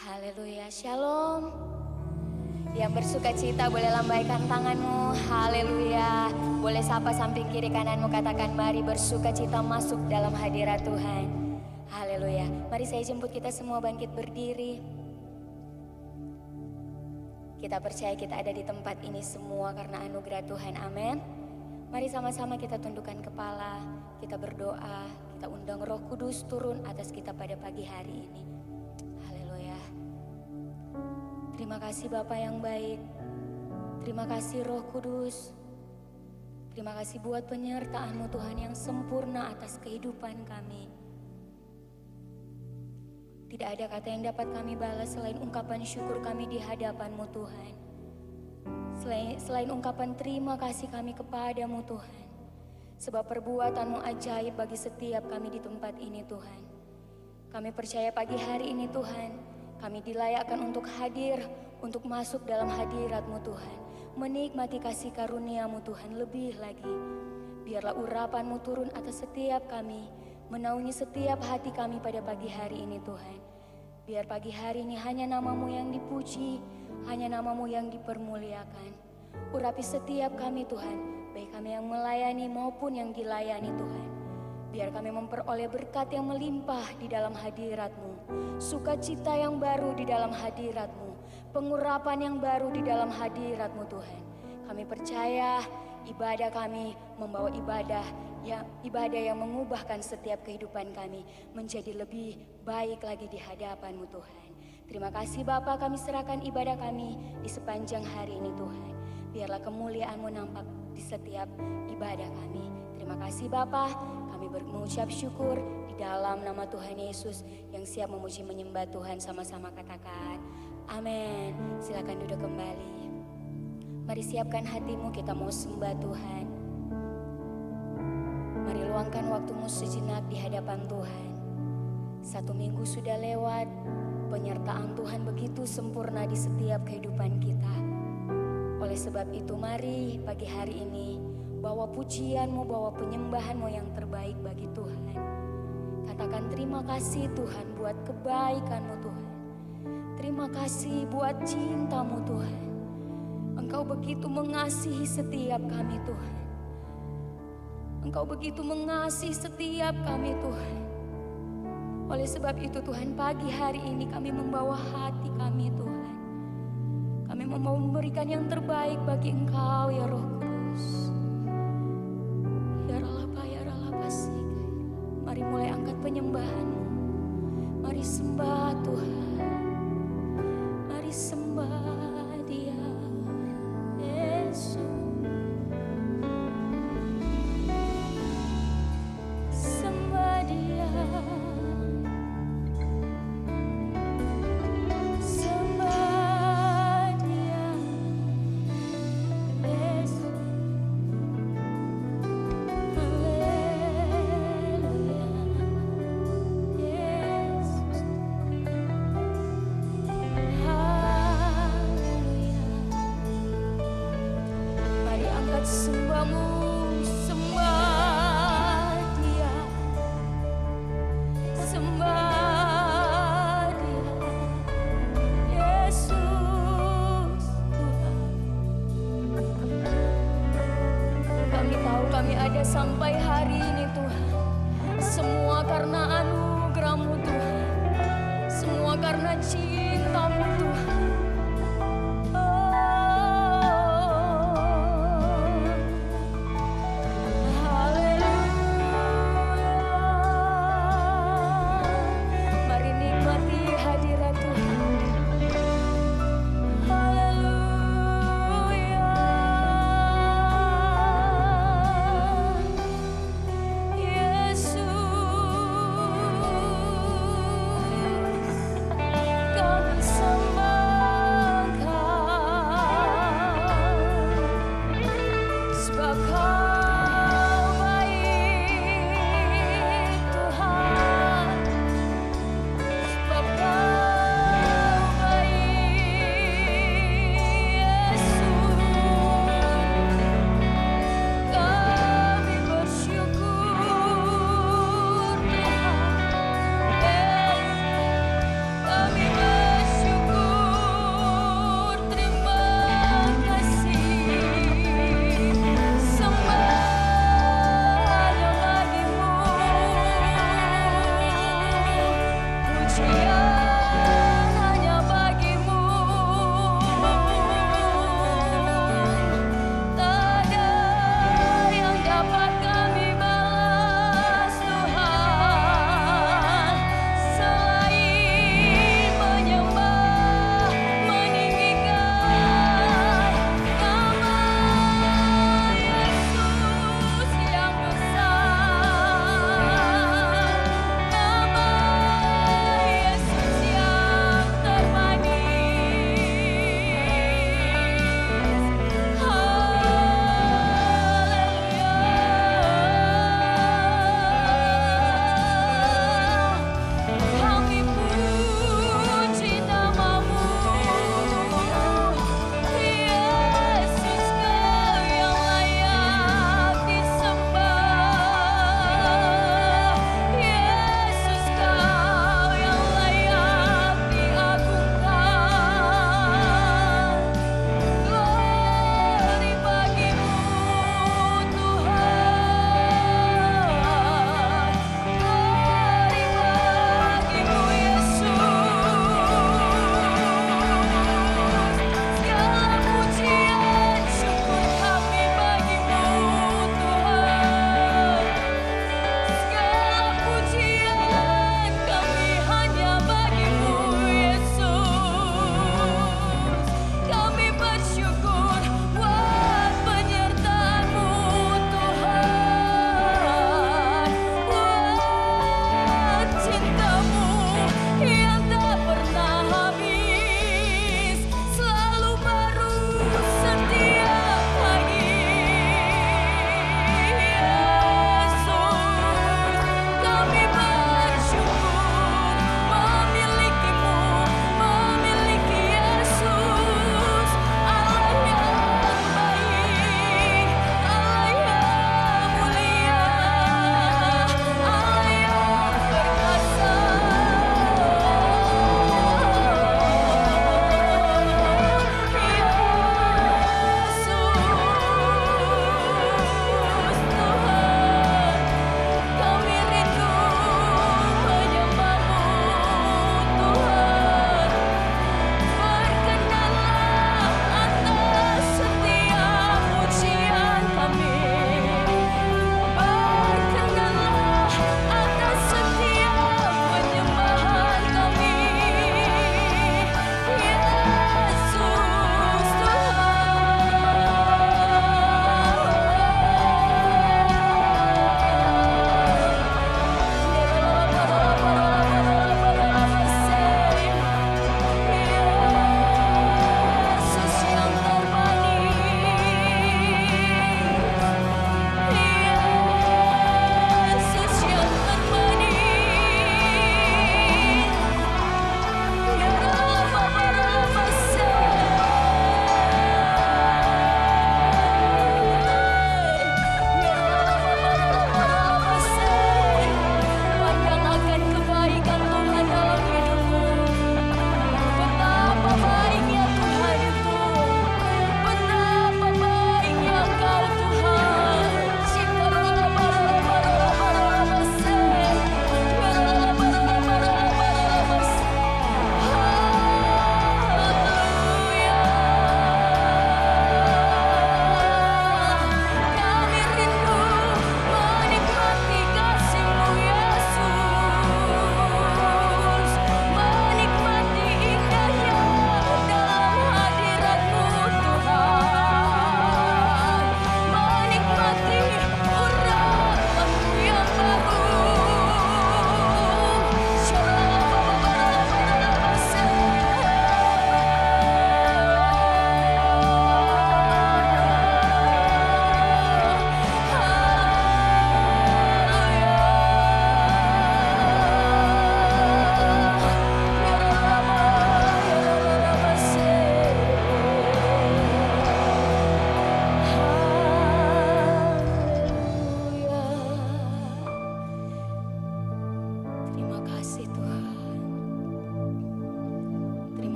Haleluya, shalom. Yang bersuka cita boleh lambaikan tanganmu, haleluya. Boleh sapa samping kiri kananmu, katakan mari bersuka cita masuk dalam hadirat Tuhan. Haleluya, mari saya jemput kita semua bangkit berdiri. Kita percaya kita ada di tempat ini semua karena anugerah Tuhan, amin. Mari sama-sama kita tundukkan kepala, kita berdoa, kita undang Roh Kudus turun atas kita pada pagi hari ini. Terima kasih Bapa yang baik, terima kasih Roh Kudus, terima kasih buat penyertaan-Mu Tuhan yang sempurna atas kehidupan kami. Tidak ada kata yang dapat kami balas selain ungkapan syukur kami di hadapan-Mu Tuhan. Selain ungkapan terima kasih kami kepadamu Tuhan. Sebab perbuatan-Mu ajaib bagi setiap kami di tempat ini Tuhan. Kami percaya pagi hari ini Tuhan, kami dilayakkan untuk hadir, untuk masuk dalam hadirat-Mu Tuhan. Menikmati kasih karunia-Mu Tuhan lebih lagi. Biarlah urapan-Mu turun atas setiap kami, menaungi setiap hati kami pada pagi hari ini Tuhan. Biar pagi hari ini hanya nama-Mu yang dipuji, hanya nama-Mu yang dipermuliakan. Urapi setiap kami Tuhan, baik kami yang melayani maupun yang dilayani Tuhan. Biar kami memperoleh berkat yang melimpah di dalam hadirat-Mu. Sukacita yang baru di dalam hadirat-Mu. Pengurapan yang baru di dalam hadirat-Mu Tuhan. Kami percaya ibadah kami membawa ibadah yang mengubahkan setiap kehidupan kami menjadi lebih baik lagi di hadapan-Mu Tuhan. Terima kasih Bapa, kami serahkan ibadah kami di sepanjang hari ini Tuhan. Biarlah kemuliaan-Mu nampak di setiap ibadah kami. Terima kasih Bapa. Kami mengucap syukur di dalam nama Tuhan Yesus yang siap memuji menyembah Tuhan, sama-sama katakan amin. Silakan duduk kembali. Mari siapkan hatimu, kita mau sembah Tuhan. Mari luangkan waktumu sejenak di hadapan Tuhan. 1 minggu sudah lewat, penyertaan Tuhan begitu sempurna di setiap kehidupan kita. Oleh sebab itu mari pagi hari ini bawa pujian-Mu, bawa penyembahan-Mu yang terbaik bagi Tuhan. Katakan terima kasih Tuhan buat kebaikan-Mu Tuhan. Terima kasih buat cinta-Mu Tuhan. Engkau begitu mengasihi setiap kami Tuhan. Engkau begitu mengasihi setiap kami Tuhan. Oleh sebab itu Tuhan, pagi hari ini kami membawa hati kami Tuhan. Kami mau memberikan yang terbaik bagi Engkau ya Roh Kudus. Ya Mari mulai angkat penyembahanmu. Mari sembah Tuhan. Mari sembah Dia, Yesus. Sembah Dia. Sembah Dia, Yesus. Haleluya, Yesus. Haleluya. Mari angkat sembahmu, sembah Dia. Sembah Dia, Yesus Tuhan. Kami tahu kami ada sampai hari ini Tuhan. Semua karena anugerah-Mu Tuhan. Semua karena cinta-Mu Tuhan. Mari nikmati hadirat Tuhan. Haleluya.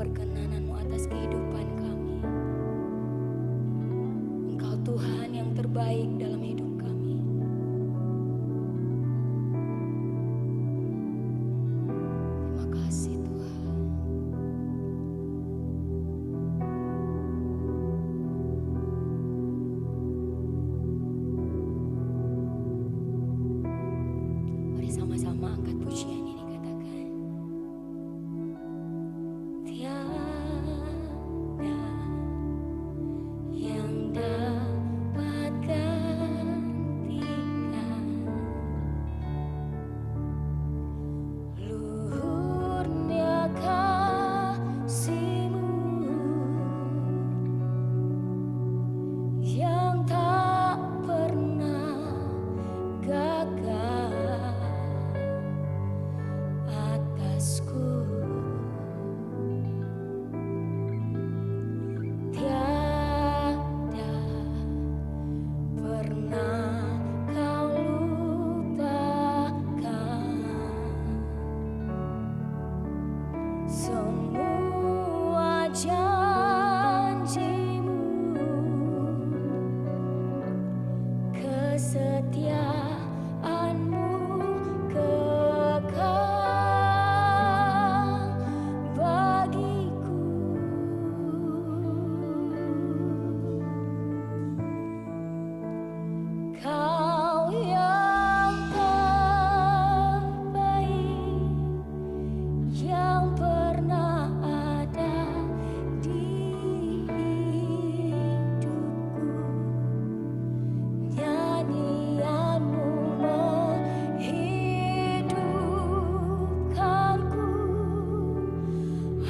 perkenanan-Mu atas kehidupan kami. Engkau Tuhan yang terbaik dalam hidup kami. Terima kasih Tuhan. Mari sama-sama angkat pujian ini, katakan. Tiada yang dapat gantikan luhurnya kasih-Mu yang tak pernah gagal atasku. Tiada pernah Kau lupakan semua janji-Mu, kesetiaan-Mu kekal bagiku. Kau yang terbaik yang pernah ada di hidupku. Nyanyian-Mu menghidupkanku,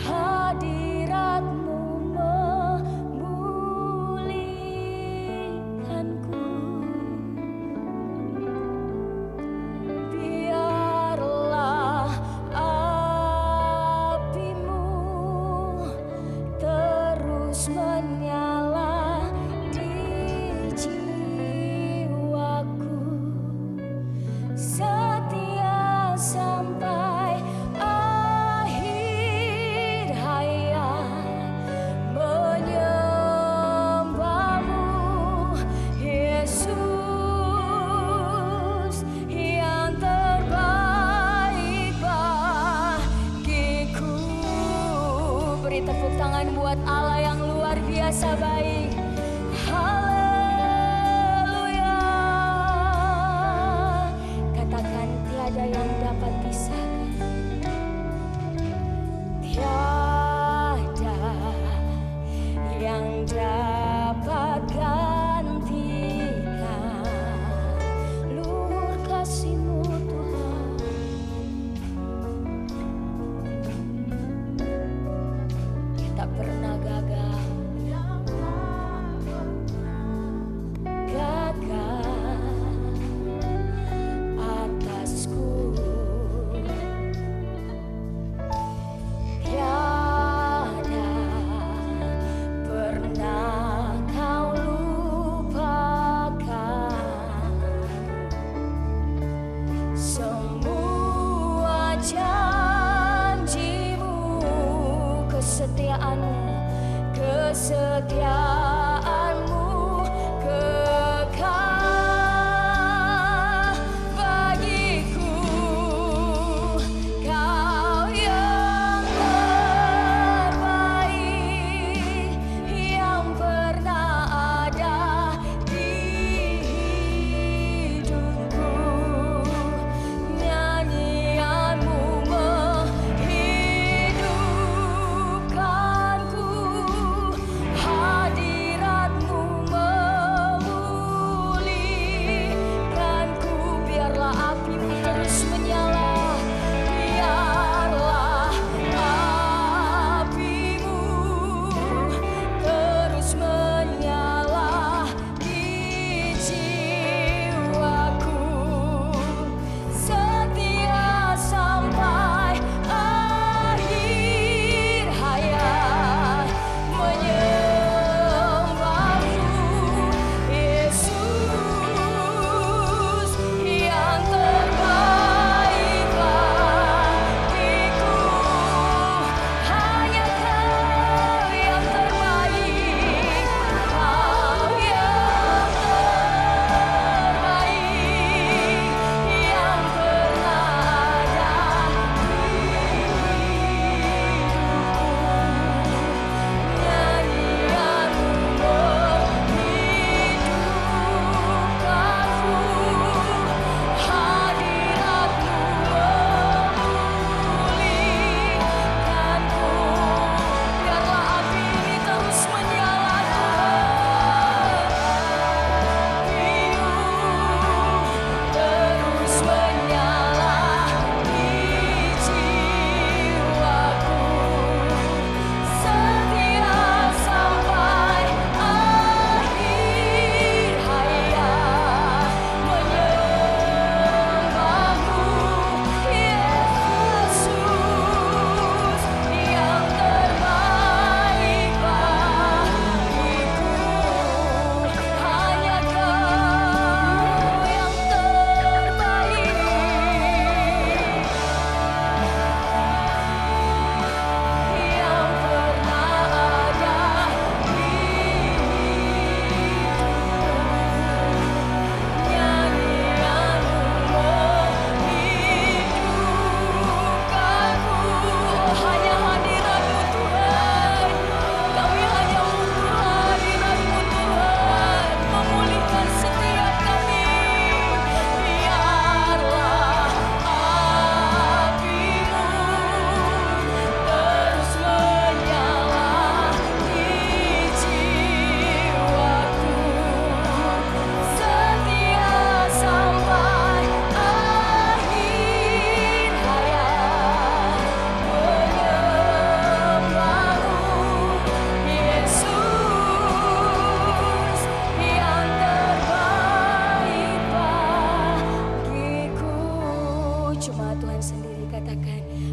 hadirat-Mu memulihkanku. Biarlah api-Mu terus menyala di jiwaku, setia sampai akhir hayat, menyembah-Mu Yesus yang terbaik bagiku. Beri tepuk tangan buat Allah yang luar biasa baik. Haleluya. Katakan, tiada yang dapat pisahkan. Tiada yang dapat gantikan luhur kasih-Mu Tuhan. Dia tak pernah gagal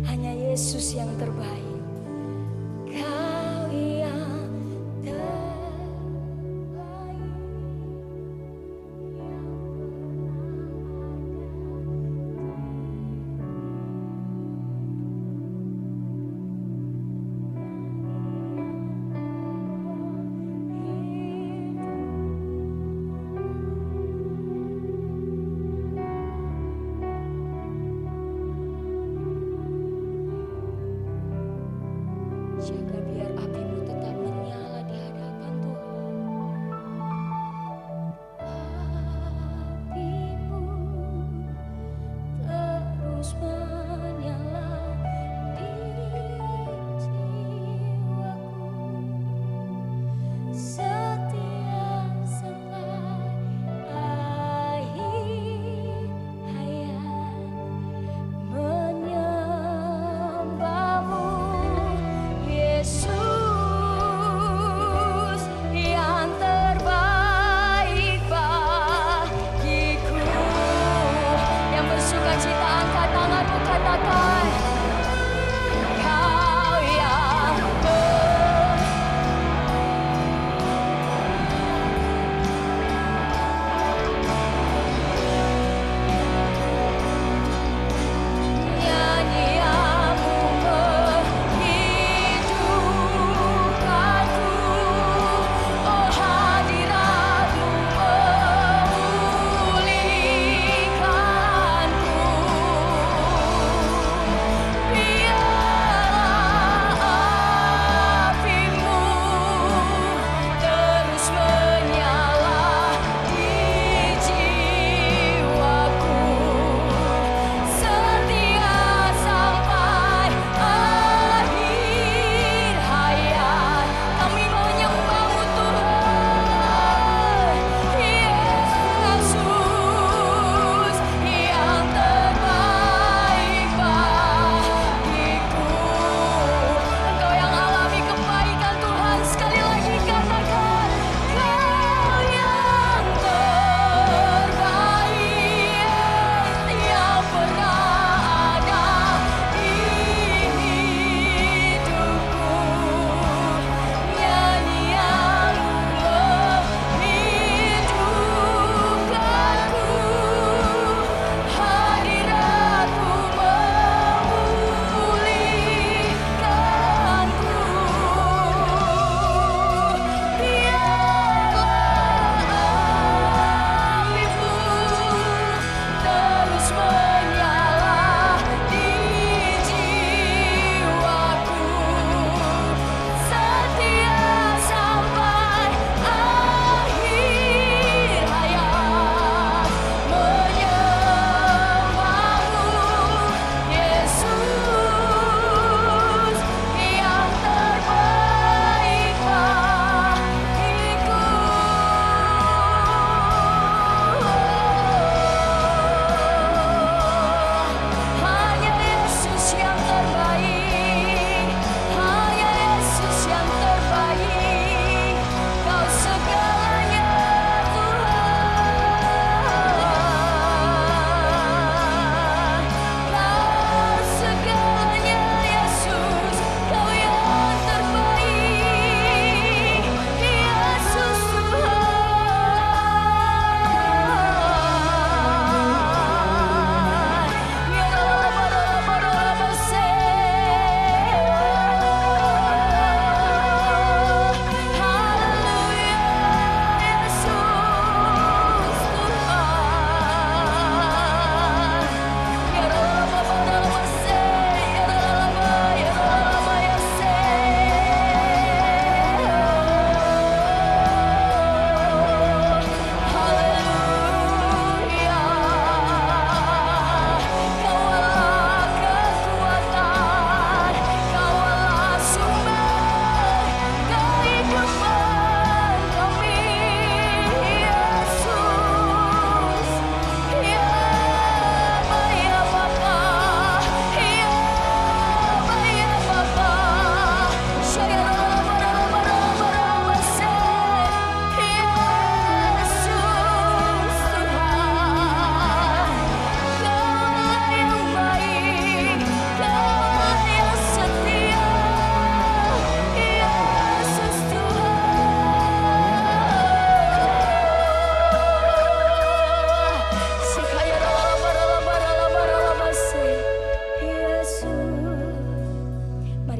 Hanya Yesus yang terbaik. Kau yang terbaik, yang pernah ada.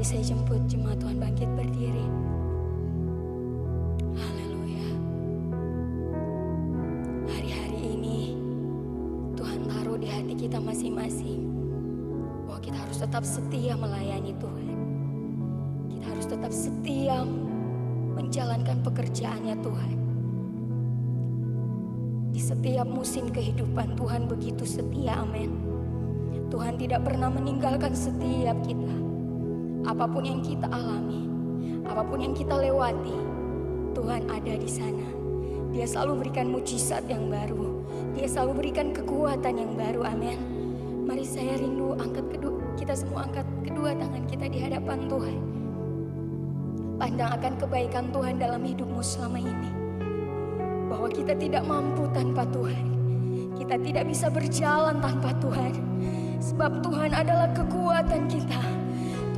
saya jemput jemaat Tuhan bangkit berdiri. Haleluya. Hari-hari ini Tuhan taruh di hati kita masing-masing bahwa kita harus tetap setia melayani Tuhan. Kita harus tetap setia menjalankan pekerjaannya Tuhan. Di setiap musim kehidupan Tuhan begitu setia, amin. Tuhan tidak pernah meninggalkan setiap kita. Apapun yang kita alami, apapun yang kita lewati, Tuhan ada di sana. Dia selalu berikan mujizat yang baru. Dia selalu berikan kekuatan yang baru, amin. Mari saya rindu kita semua angkat kedua tangan kita di hadapan Tuhan. Pandang akan kebaikan Tuhan dalam hidupmu selama ini. Bahwa kita tidak mampu tanpa Tuhan. Kita tidak bisa berjalan tanpa Tuhan. Sebab Tuhan adalah kekuatan kita.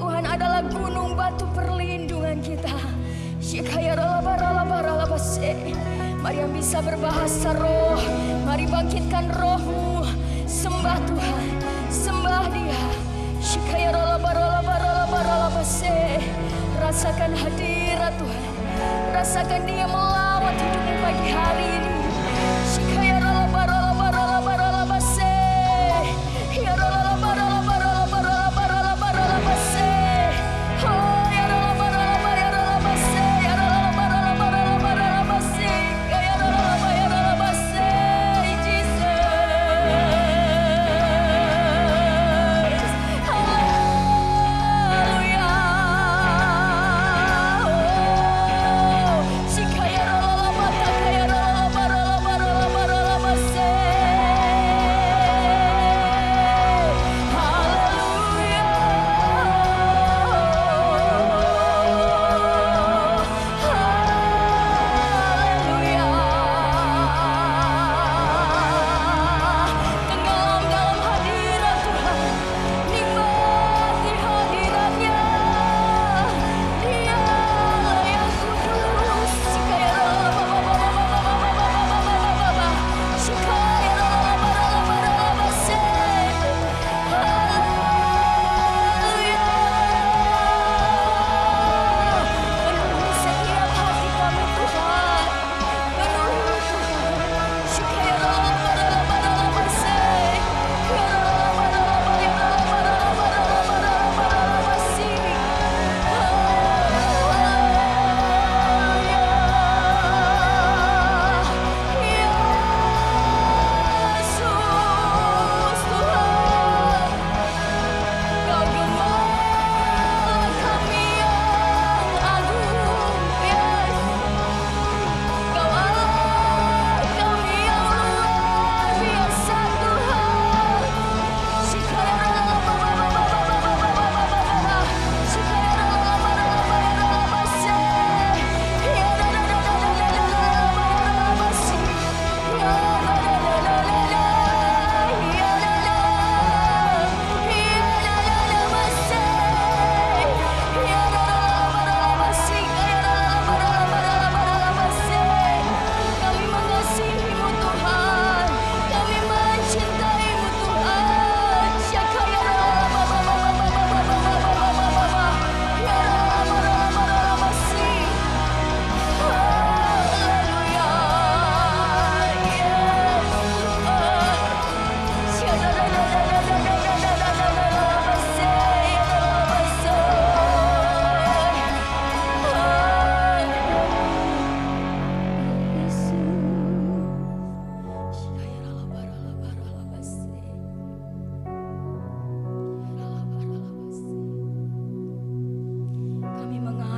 Tuhan adalah gunung batu perlindungan kita. Mari yang bisa berbahasa roh, mari bangkitkan rohmu. Sembah Tuhan, sembah Dia. Rasakan hadirat Tuhan. Rasakan Dia melawat hidupmu pagi hari ini.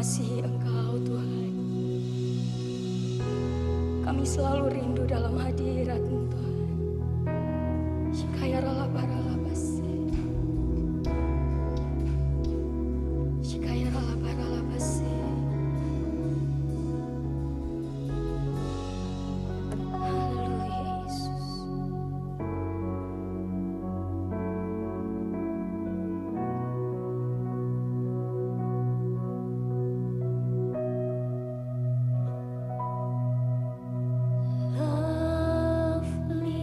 mengasihi Engkau Tuhan. Kami selalu rindu dalam hadirat-Mu Tuhan. Shikaya ralabaralabase. Shikaya ralabaralabase. Haleluya Yesus. Lovely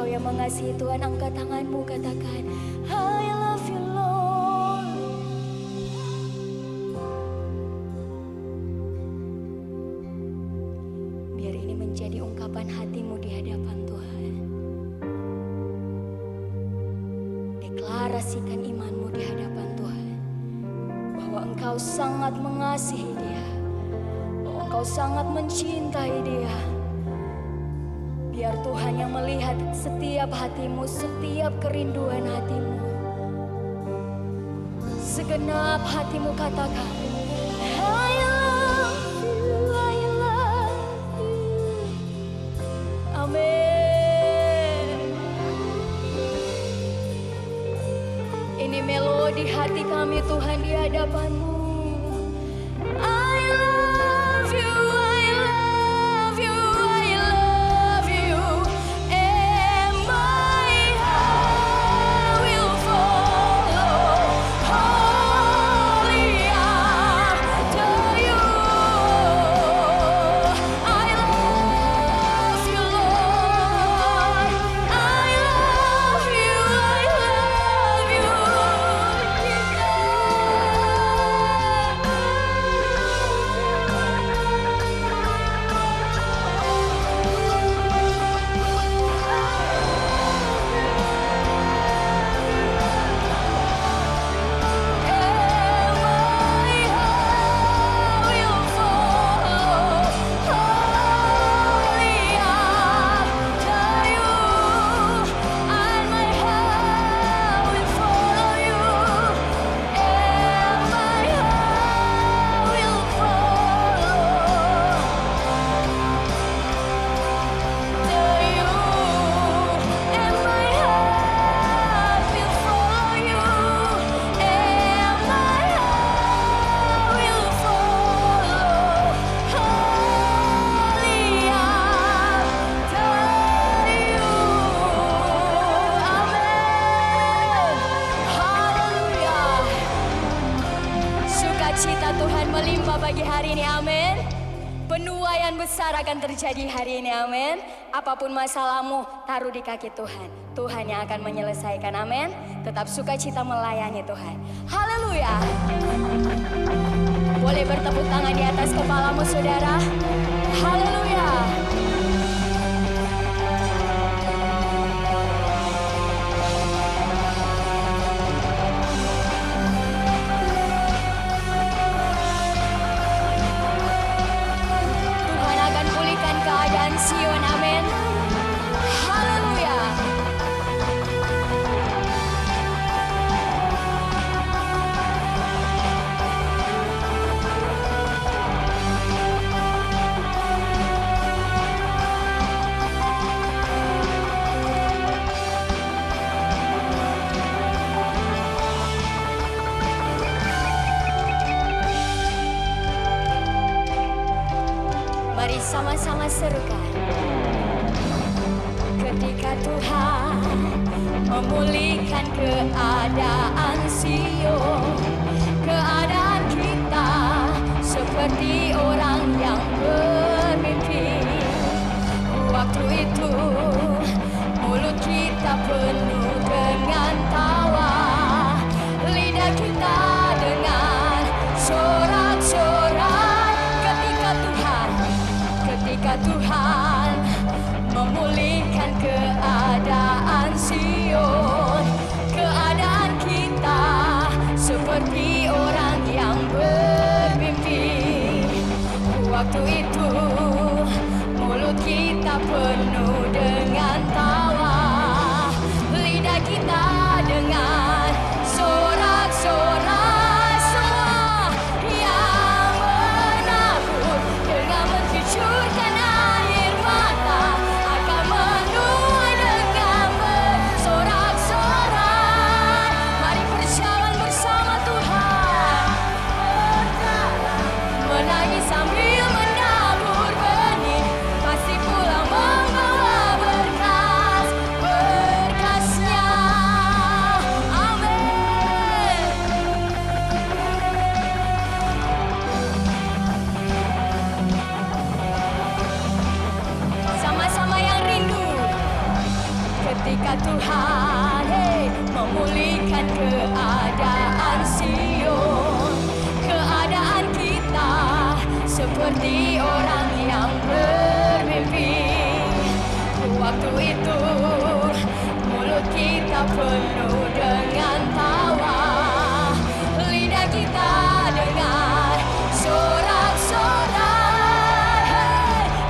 Engkau yang mengasihi Tuhan, angkat tanganmu, katakan, I love you Lord. Biar ini menjadi ungkapan hatimu di hadapan Tuhan. Deklarasikan imanmu di hadapan Tuhan, bahwa Engkau sangat mengasihi Dia, bahwa Engkau sangat mencintai Dia. Biar Tuhan yang melihat setiap hatimu, setiap kerinduan hatimu. Segenap hatimu katakan, I love you, I love you. Amin. Ini melodi hati kami Tuhan di hadapan-Mu. I love you, I love you, I love you. And my heart will follow wholly after you. I love you, Lord. I love you, I love you. Sukacita Tuhan melimpah bagi hari ini, amin. Penuaian besar akan terjadi hari ini, amin. Apapun masalahmu, taruh di kaki Tuhan. Tuhan yang akan menyelesaikan, amin. Tetap sukacita melayani Tuhan. Haleluya. Boleh bertepuk tangan di atas kepalamu, saudara. Haleluya. Keadaan Sion, amin. Haleluya. Mari sama-sama serukan. Ketika Tuhan memulihkan keadaan Sion, keadaan kita seperti orang yang bermimpi. Waktu itu mulut kita penuh dengan tawa, lidah kita dengan sorak-sorai. Ketika Tuhan memulihkan keadaan Sion, keadaan kita seperti orang yang bermimpi. Waktu itu mulut kita penuh dengan tawa, lidah kita dengan sorak-sorai. Semua yang menabur dengan mencucurkan air mata akan menuai dengan bersorak-sorai. Mari berjalan bersama Tuhan, menangis sambil menabur benih, pasti pulang membawa berkat Tuhan memulihkan keadaan Sion. Keadaan kita seperti orang yang bermimpi. Waktu itu mulut kita penuh dengan tawa, lidah kita dengar sorak-sorai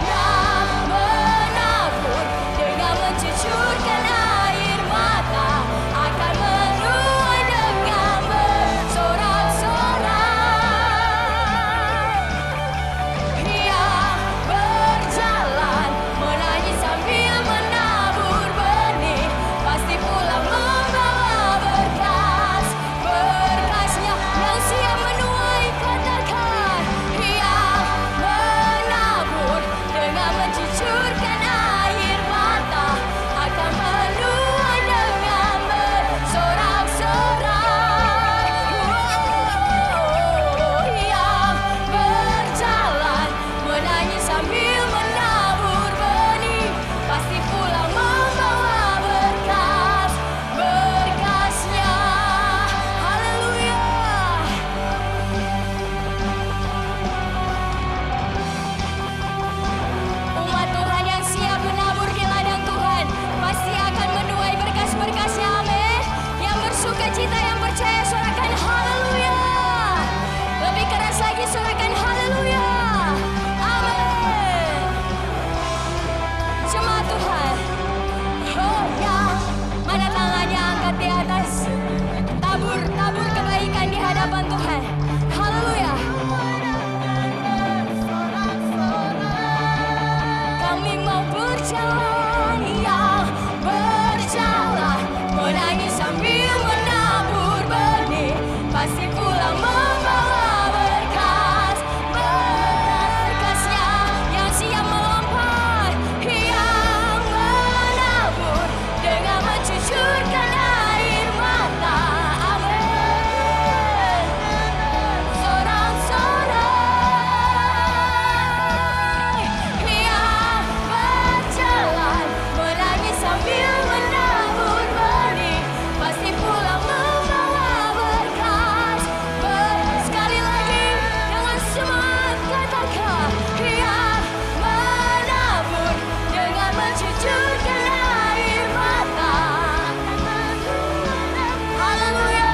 yang menabur dengan mencucurkan air mata akan menuai dengan bersorak-sorai. Yang berjalan menangis sambil menabur benih pasti pulang membawa berkas. Berkasnya yang siap menuai, katakan. Yang menabur dengan mencucurkan air mata akan menuai dengan bersorak-sorai. Yang berjalan menangis sambil menabur benih pasti pulang membawa berkas. Berkasnya, haleluya. Umat Tuhan yang siap menabur di ladang Tuhan pasti akan menuai berkas-berkasnya, amin. Yang bersuka cita, yang percaya, sorakan haleluya. Lebih keras lagi, sorakan haleluya, amin. Jemaat Tuhan, oh ya, mana tangannya angkat di atas. Tabur kebaikan di hadapan Tuhan, haleluya. Kami mau berjalan, yang berjalan menangis sambil menabur benih pasti pulang membawa berkas. Berkasnya yang siap melompat, yang menabur dengan mencucurkan air mata, amin. Sorak-sorai yang berjalan menangis sambil menabur benih pasti pulang membawa berkas. Sekali lagi dengan semangat katakan, yang menabur dengan mencucurkan air mata, haleluya.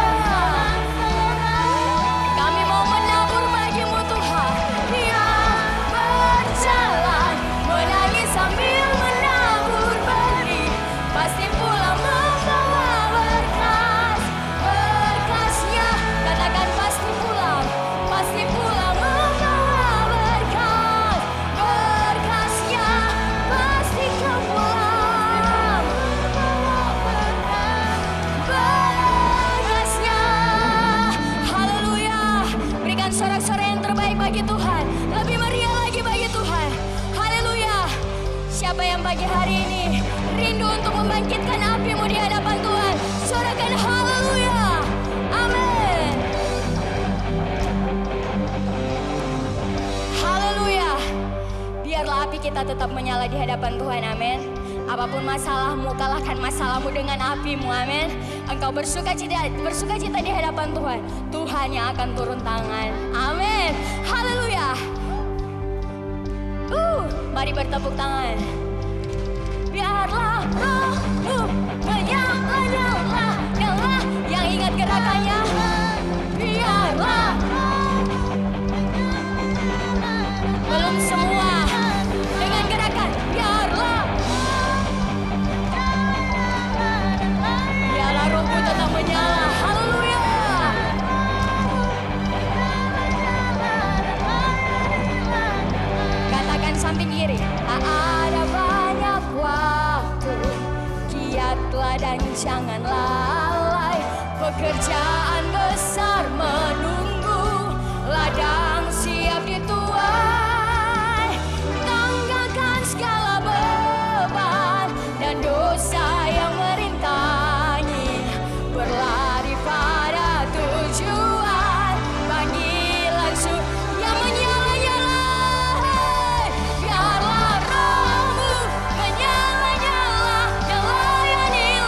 Kami mau menabur bagimu Tuhan, yang berjalan menangis sambil menabur benih pasti pulang membawa berkas. Berkasnya, katakan pasti pulang membawa berkas. Berkasnya pasti kau pulang berkasnya, haleluya. Berikan sorak-sorai yang terbaik bagi Tuhan, lebih meriah lagi bagi Tuhan, haleluya. Siapa yang pagi hari ini rindu untuk membangkitkan apimu di hadapan Tuhan, sorakan haleluya, amin. Haleluya. Biarlah api kita tetap menyala di hadapan Tuhan, amin. Apapun masalahmu, kalahkan masalahmu dengan apimu, amin. Engkau bersuka cita di hadapan Tuhan, Tuhan yang akan turun tangan, amin. Haleluya. Mari bertepuk tangan. Biarlah rohmu menyala-nyala, nyala. Yang ingat gerakannya, biarlah. Belum semua, dengan gerakan biarlah. Biarlah rohmu tetap menyala, haleluya. Katakan samping kiri, tak ada banyak waktu, giatlah dan jangan lalai. Pekerjaan besar menunggu, ladang siap dituai. Tanggalkan segala beban dan dosa yang merintangi, berlari pada tujuan, panggilan yang menyala-nyala. Biarlah rohmu menyala-nyala, melayani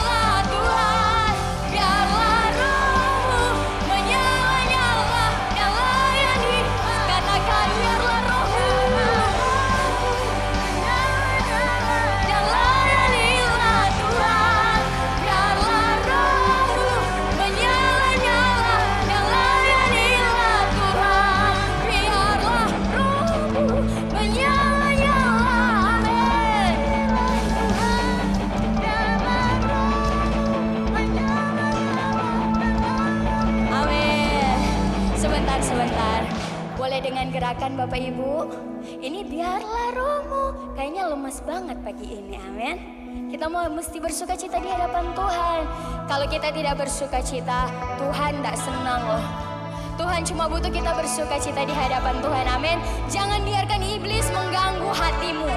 boleh dengan gerakan Bapak Ibu. Ini biarlah rohmu. Kayaknya lemas banget pagi ini, amin. Kita mesti bersuka cita di hadapan Tuhan. Kalau kita tidak bersuka cita, Tuhan tidak senang loh. Tuhan cuma butuh kita bersuka cita di hadapan Tuhan, amin. Jangan biarkan iblis mengganggu hatimu.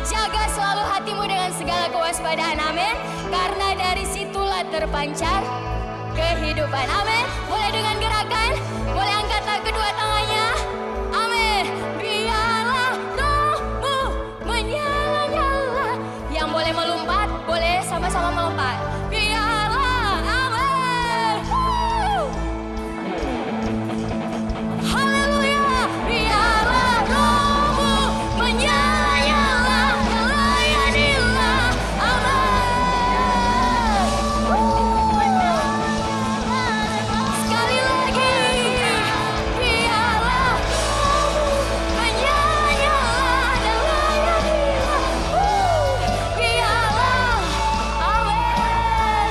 Jaga selalu hatimu dengan segala kewaspadaan, amin. Karena dari situlah terpancar kehidupan, amin. Boleh dengan gerakan, boleh angkat kedua tangannya, amin. Biarlah rohmu menyala-nyala. Yang boleh melompat, boleh sama-sama melompat. Biarlah, amin. Haleluya. Biarlah rohmu menyala-nyala. Layanilah, amin. Sekali lagi. Biarlah rohmu menyala-nyala. Layanilah. Biarlah, amin.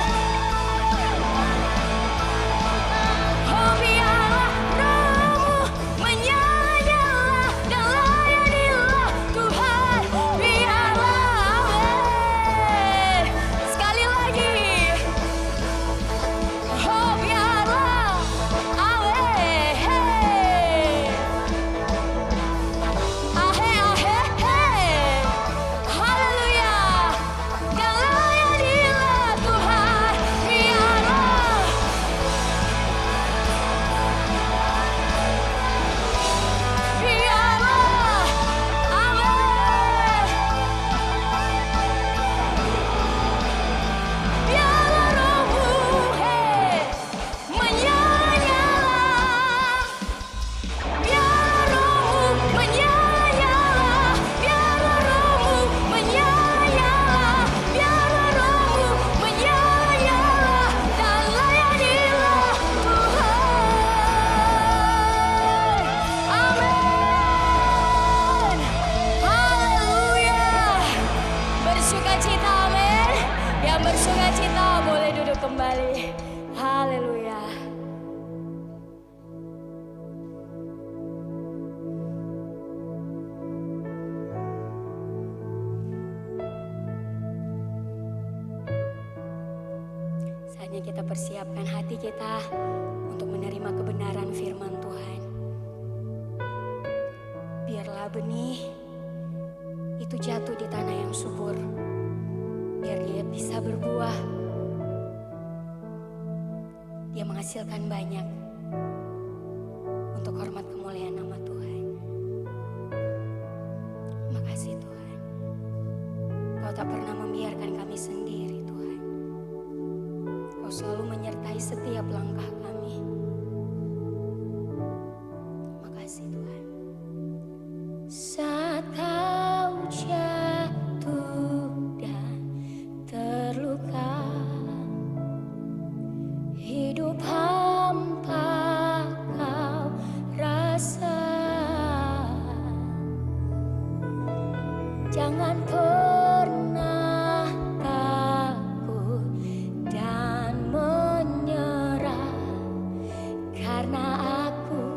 Oh biarlah rohmu menyala-nyala dan layanilah Tuhan. Biarlah, amin. Sekali lagi. Oh biarlah, amin. Ahe, ahe, haleluya. Dan layanilah Tuhan. Biarlah. Biarlah, amin. Biarlah rohmu menyala-nyala. Biarlah rohmu menyala-nyala. Biarlah rohmu menyala-nyala. Biarlah rohmu menyala-nyala. Dan layanilah Tuhan. Amin. Haleluya. Bersuka cita, amin. Yang bersuka cita boleh duduk kembali. Haleluya. Saatnya kita persiapkan hati kita untuk menerima kebenaran firman Tuhan. Biarlah benih itu jatuh di tanah yang subur. Biar dia bisa berbuah. Dia menghasilkan banyak untuk hormat kemuliaan nama Tuhan. Makasih Tuhan. Kau tak pernah membiarkan kami sendiri Tuhan. Kau selalu menyertai setiap langkah kami. Makasih Tuhan. Saat kau jatuh dan terluka, hidup hampa kau rasa. Jangan pernah takut dan menyerah, karena aku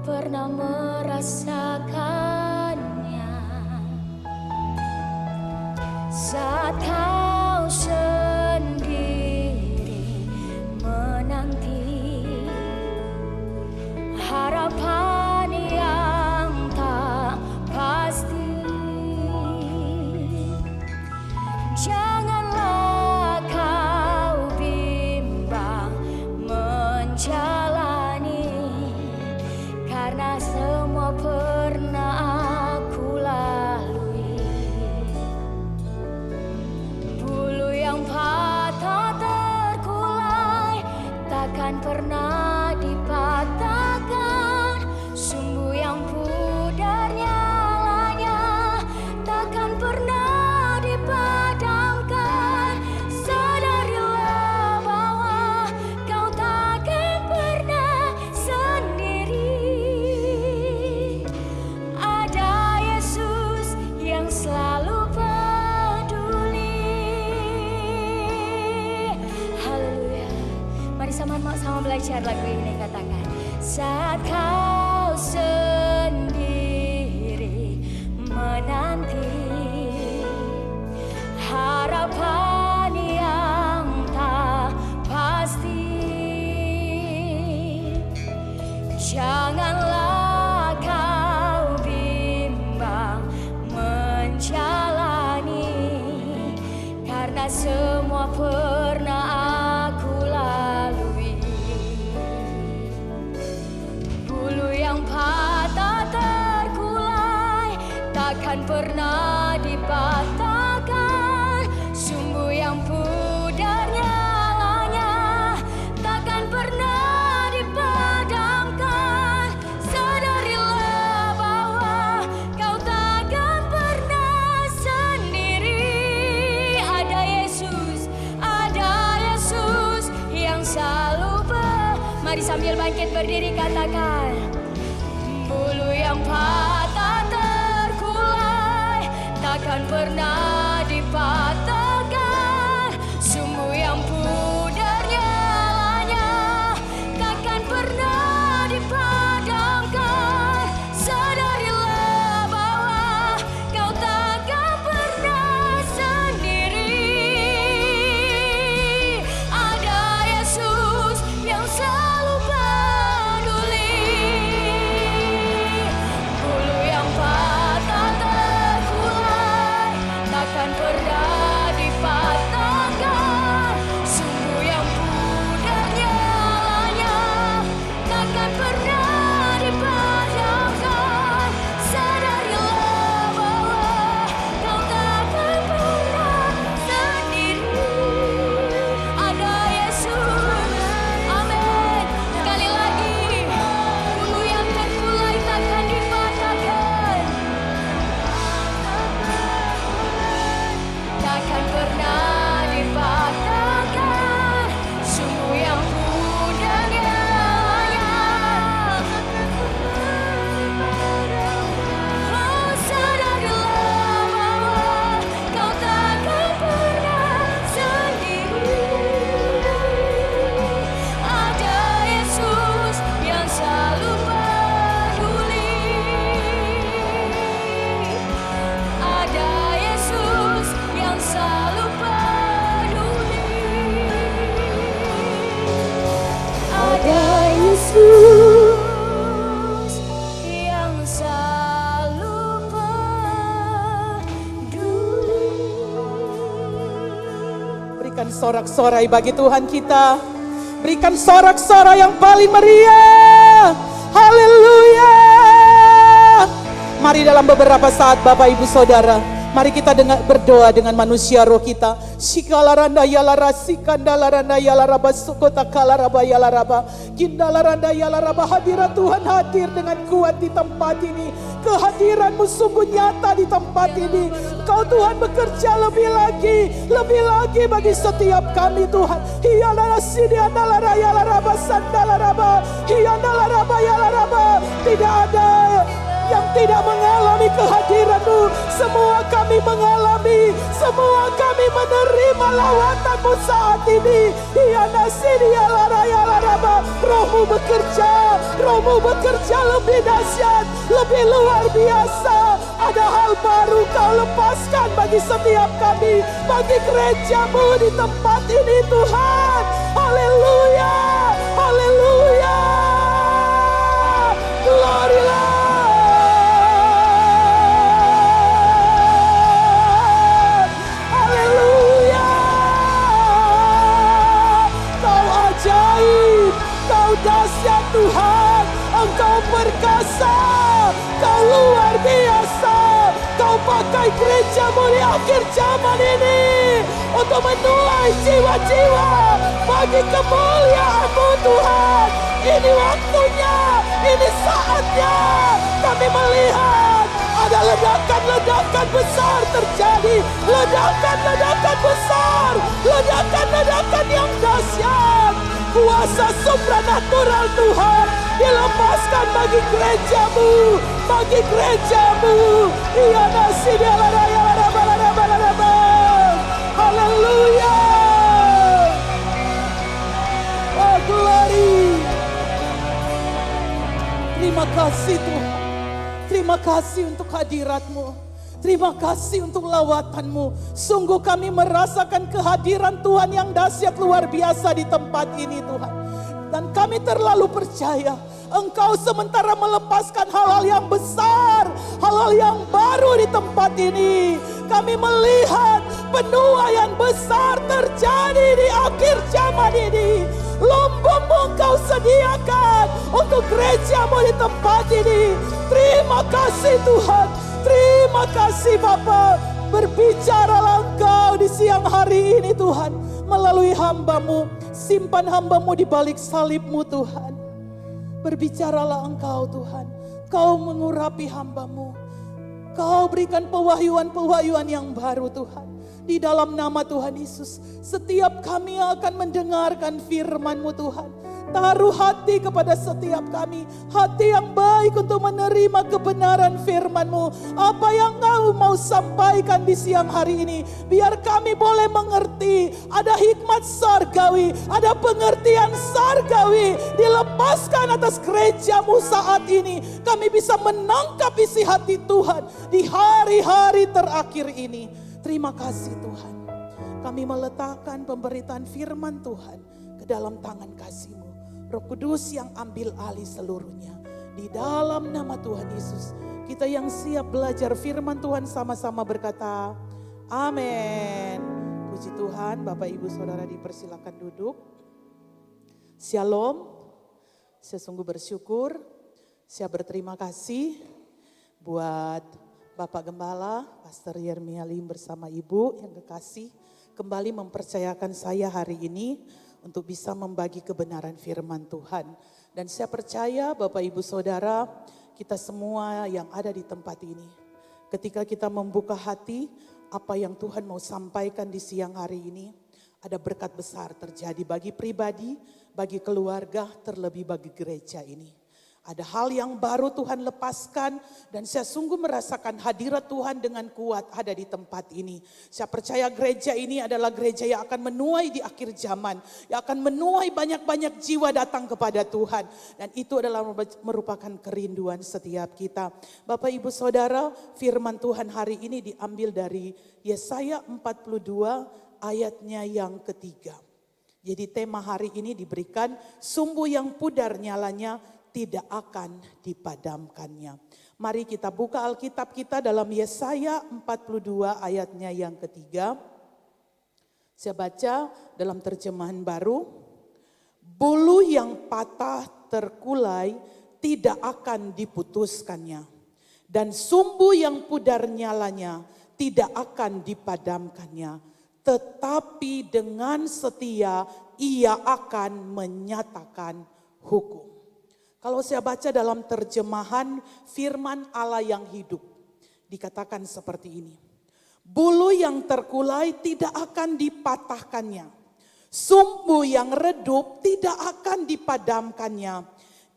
pernah merasakannya. Saat kau sendiri menanti harapan yang tak pasti, janganlah kau bimbang menjalani, karena semua pernah aku lalui. Bulu yang patah terkulai takkan pernah dipatahkan. Sumbu yang pudar nyalanya takkan pernah dipadamkan. Sadarilah bahwa kau takkan pernah sendiri. Ada Yesus yang selalu peduli. Haleluya. Mari sama-sama belajar lagu ini, katakan. Saat kau Karena semua pernah aku lalui. Bulu yang patah terkulai takkan pernah dipatahkan. Sumbu yang pudar nyalanya takkan pernah dipadamkan. Sadarilah bahwa kau takkan pernah sendiri. Ada Yesus yang selalu Mari sambil bangkit berdiri katakan. Bulu yang patah terkulai takkan pernah dipatahkan. Sumbu yang pudar nyalanya takkan pernah dipadamkan. Sadarilah bahwa kau takkan pernah sendiri. Ada Yesus yang selalu peduli. Bulu yang patah terkulai takkan pernah dipatahkan. Sumbu yang pudar nyalanya takkan pernah dipadamkan. Sadarilah bahwa kau takkan pernah sendiri. Ada Yesus, amin. Sekali lagi, bulu yang terkulai takkan dipatahkan. Takkan pernah dipatahkan. Sumbu yang pudar nyalanya oh, sadarilah bahwa kau takkan pernah sendiri. Ada Yesus yang selalu peduli. Ada Yesus yang selalu peduli. Ada Yesus yang selalu peduli. Berikan sorak-sorai bagi Tuhan kita. Berikan sorak-sorai yang paling meriah. Haleluya. Mari dalam beberapa saat Bapak Ibu Saudara, mari kita berdoa dengan manusia roh kita. Shikalaranda yalara sikandalaranda yalara basukota kalaraba yalaraba. Kindalaranda yalaraba. Hadirat Tuhan hadir dengan kuat di tempat ini. Kehadiran-Mu sungguh nyata di tempat ini. Kau Tuhan bekerja lebih lagi bagi setiap kami Tuhan. Hiyanala sidianala yalaraba sandalaraba. Hiyandalaraba yalaraba. Tidak ada yang tidak mengalami kehadiran-Mu. Semua kami mengalami, semua kami menerima lawatan-Mu saat ini. Roh-Mu bekerja lebih dahsyat, lebih luar biasa. Ada hal baru Kau lepaskan bagi setiap kami, bagi gereja-Mu di tempat ini Tuhan. Haleluya, haleluya. Glory Lord. Kau dahsyat Tuhan, Engkau perkasa, Kau luar biasa. Kau pakai gereja-Mu di akhir zaman ini untuk menuai jiwa-jiwa bagi kemuliaan-Mu Tuhan. Ini waktunya, ini saatnya. Kami melihat ada ledakan-ledakan besar terjadi, ledakan-ledakan besar, ledakan-ledakan yang dahsyat. Kuasa supranatural Tuhan dilepaskan bagi gereja-Mu, bagi gereja-Mu. Iya nasi dialaraba. Haleluya. Oh glory. Terima kasih Tuhan. Terima kasih untuk hadirat-Mu. Terima kasih untuk lawatan-Mu. Sungguh kami merasakan kehadiran Tuhan yang dahsyat luar biasa di tempat ini Tuhan. Dan kami terlalu percaya Engkau sementara melepaskan hal-hal yang besar, hal-hal yang baru di tempat ini. Kami melihat penuaian besar terjadi di akhir zaman ini. Lumbungmu Engkau sediakan untuk gerejamu di tempat ini. Terima kasih Tuhan, terima kasih Bapa. Berbicaralah Engkau di siang hari ini Tuhan, melalui hamba-Mu. Simpan hamba-Mu di balik salib-Mu Tuhan. Berbicaralah Engkau Tuhan, Kau mengurapi hamba-Mu. Kau berikan pewahyuan-pewahyuan yang baru Tuhan. Di dalam nama Tuhan Yesus, setiap kami akan mendengarkan firman-Mu Tuhan. Taruh hati kepada setiap kami, hati yang baik untuk menerima kebenaran firman-Mu. Apa yang Kau mau sampaikan di siang hari ini, biar kami boleh mengerti. Ada hikmat sargawi, ada pengertian sargawi dilepaskan atas gereja-Mu saat ini. Kami bisa menangkap isi hati Tuhan di hari-hari terakhir ini. Terima kasih Tuhan. Kami meletakkan pemberitaan firman Tuhan ke dalam tangan kasih-Mu. Roh Kudus yang ambil alih seluruhnya. Di dalam nama Tuhan Yesus, kita yang siap belajar firman Tuhan sama-sama berkata, amin. Puji Tuhan, Bapak Ibu Saudara dipersilakan duduk. Shalom. Saya sungguh bersyukur, saya berterima kasih buat Bapak Gembala, Pastor Yermia Lim bersama Ibu yang kekasih kembali mempercayakan saya hari ini untuk bisa membagi kebenaran firman Tuhan. Dan saya percaya Bapak Ibu Saudara, kita semua yang ada di tempat ini, ketika kita membuka hati, apa yang Tuhan mau sampaikan di siang hari ini, ada berkat besar terjadi bagi pribadi, bagi keluarga, terlebih bagi gereja ini. Ada hal yang baru Tuhan lepaskan dan saya sungguh merasakan hadirat Tuhan dengan kuat ada di tempat ini. Saya percaya gereja ini adalah gereja yang akan menuai di akhir zaman. Yang akan menuai banyak-banyak jiwa datang kepada Tuhan. Dan itu adalah merupakan kerinduan setiap kita. Bapak Ibu Saudara, firman Tuhan hari ini diambil dari Yesaya 42 ayatnya yang ketiga. Jadi tema hari ini diberikan sumbu yang pudar nyalanya tidak akan dipadamkannya. Mari kita buka Alkitab kita dalam Yesaya 42 ayatnya yang ketiga. Saya baca dalam terjemahan baru. Bulu yang patah terkulai tidak akan diputuskannya. Dan sumbu yang pudar nyalanya tidak akan dipadamkannya. Tetapi dengan setia ia akan menyatakan hukum. Kalau saya baca dalam terjemahan firman Allah yang hidup, dikatakan seperti ini. Bulu yang terkulai tidak akan dipatahkannya. Sumbu yang redup tidak akan dipadamkannya.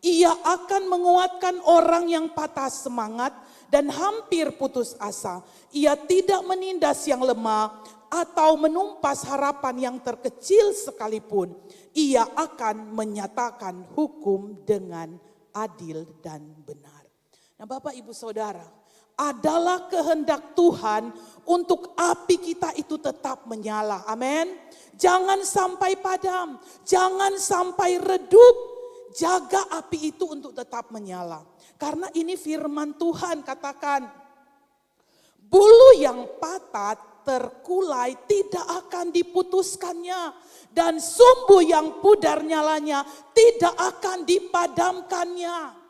Ia akan menguatkan orang yang patah semangat dan hampir putus asa. Ia tidak menindas yang lemah atau menumpas harapan yang terkecil sekalipun. Ia akan menyatakan hukum dengan adil dan benar. Nah Bapak Ibu Saudara, adalah kehendak Tuhan untuk api kita itu tetap menyala. Amin. Jangan sampai padam, jangan sampai redup. Jaga api itu untuk tetap menyala. Karena ini firman Tuhan katakan, bulu yang patah terkulai tidak akan diputuskannya. Dan sumbu yang pudar nyalanya tidak akan dipadamkannya.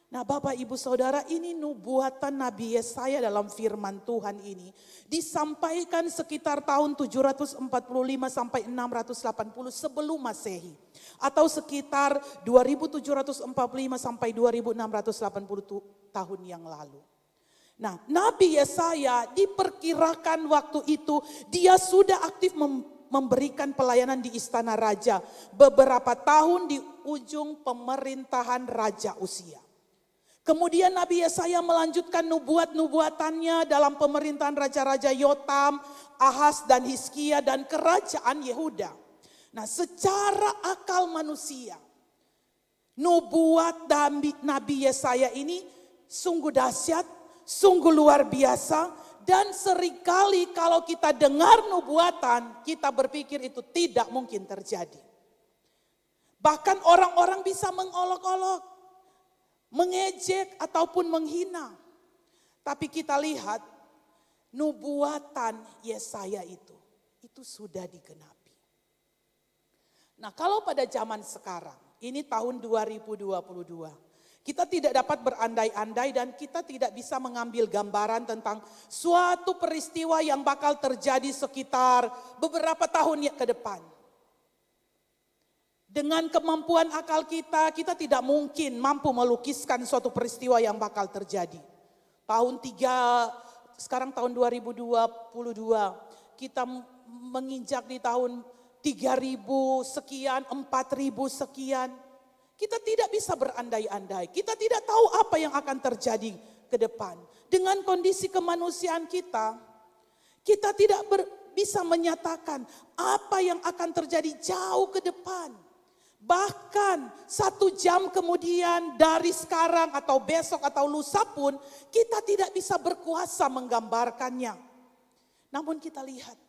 Nah Bapak Ibu Saudara, ini nubuatan Nabi Yesaya dalam firman Tuhan ini. Disampaikan sekitar tahun 745 sampai 680 sebelum Masehi. Atau sekitar 2745 sampai 2680 tahun yang lalu. Nah, Nabi Yesaya diperkirakan waktu itu dia sudah aktif memberikan pelayanan di istana raja beberapa tahun di ujung pemerintahan Raja Uzia. Kemudian Nabi Yesaya melanjutkan nubuat-nubuatannya dalam pemerintahan raja-raja Yotam, Ahaz dan Hizkia dan kerajaan Yehuda. Nah, secara akal manusia, nubuat Nabi Yesaya ini sungguh dahsyat, sungguh luar biasa. Dan seringkali kalau kita dengar nubuatan, kita berpikir itu tidak mungkin terjadi. Bahkan orang-orang bisa mengolok-olok, mengejek ataupun menghina. Tapi kita lihat nubuatan Yesaya itu sudah digenapi. Nah, kalau pada zaman sekarang, ini tahun 2022, kita tidak dapat berandai-andai dan kita tidak bisa mengambil gambaran tentang suatu peristiwa yang bakal terjadi sekitar beberapa tahun ke depan. Dengan kemampuan akal kita tidak mungkin mampu melukiskan suatu peristiwa yang bakal terjadi. Sekarang tahun 2022, kita menginjak di tahun 3.000 sekian, 4.000 sekian. Kita tidak bisa berandai-andai, kita tidak tahu apa yang akan terjadi ke depan. Dengan kondisi kemanusiaan kita tidak bisa menyatakan apa yang akan terjadi jauh ke depan. Bahkan 1 jam kemudian dari sekarang atau besok atau lusa pun kita tidak bisa berkuasa menggambarkannya. Namun kita lihat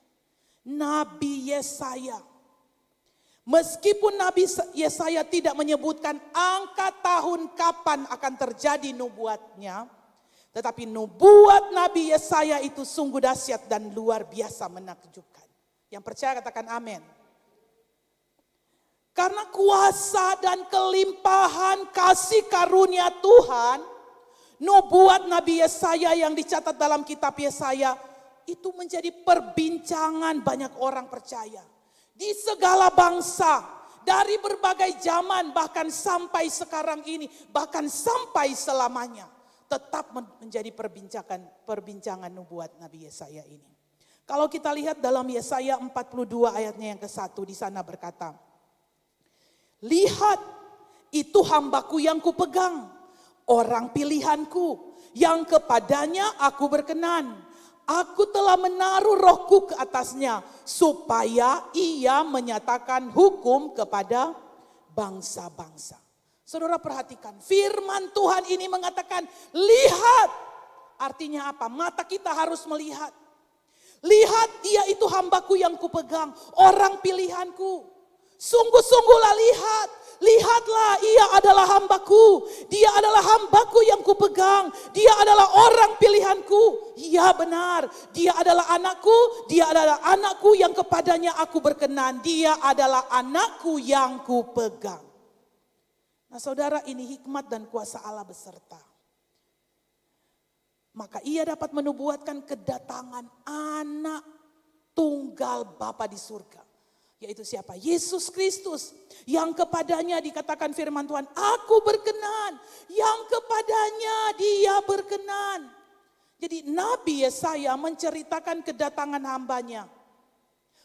Nabi Yesaya. Meskipun Nabi Yesaya tidak menyebutkan angka tahun kapan akan terjadi nubuatnya, tetapi nubuat Nabi Yesaya itu sungguh dahsyat dan luar biasa menakjubkan. Yang percaya katakan amin. Karena kuasa dan kelimpahan kasih karunia Tuhan, nubuat Nabi Yesaya yang dicatat dalam kitab Yesaya itu menjadi perbincangan banyak orang percaya. Di segala bangsa, dari berbagai zaman, bahkan sampai sekarang ini, bahkan sampai selamanya, tetap menjadi perbincangan nubuat Nabi Yesaya ini. Kalau kita lihat dalam Yesaya 42 ayatnya yang ke-1, di sana berkata, lihat, itu hambaku yang kupegang, orang pilihanku, yang kepadanya aku berkenan. Aku telah menaruh rohku ke atasnya, supaya ia menyatakan hukum kepada bangsa-bangsa. Saudara perhatikan, firman Tuhan ini mengatakan, lihat. Artinya apa? Mata kita harus melihat. Lihat, dia itu hambaku yang kupegang, orang pilihanku. Sungguh-sungguhlah lihatlah ia adalah hambaku. Dia adalah hambaku yang kupegang. Dia adalah orang pilihanku. Ya benar, dia adalah anakku. Dia adalah anakku yang kepadanya aku berkenan. Dia adalah anakku yang kupegang. Nah saudara, ini hikmat dan kuasa Allah beserta. Maka ia dapat menubuatkan kedatangan anak tunggal Bapa di surga. Yaitu siapa? Yesus Kristus. Yang kepadanya dikatakan firman Tuhan, aku berkenan. Yang kepadanya dia berkenan. Jadi Nabi Yesaya menceritakan kedatangan hambanya.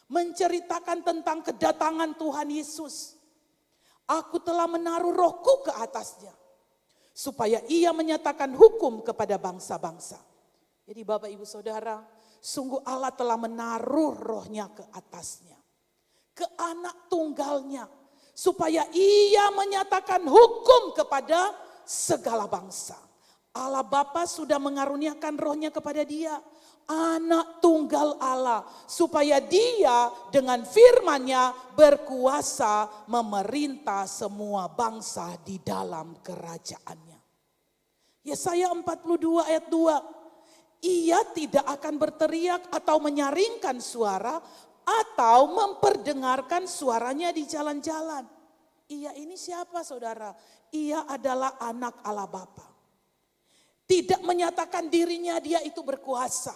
Menceritakan tentang kedatangan Tuhan Yesus. Aku telah menaruh rohku ke atasnya. Supaya ia menyatakan hukum kepada bangsa-bangsa. Jadi Bapak Ibu Saudara, sungguh Allah telah menaruh rohnya ke atasnya. Ke anak tunggalnya, supaya ia menyatakan hukum kepada segala bangsa. Allah Bapa sudah mengaruniakan rohnya kepada dia, anak tunggal Allah, supaya dia dengan firman-Nya berkuasa memerintah semua bangsa di dalam kerajaannya. Yesaya 42 ayat 2, ia tidak akan berteriak atau menyaringkan suara, atau memperdengarkan suaranya di jalan-jalan. Ia ini siapa saudara? Ia adalah anak Allah Bapa. Tidak menyatakan dirinya dia itu berkuasa.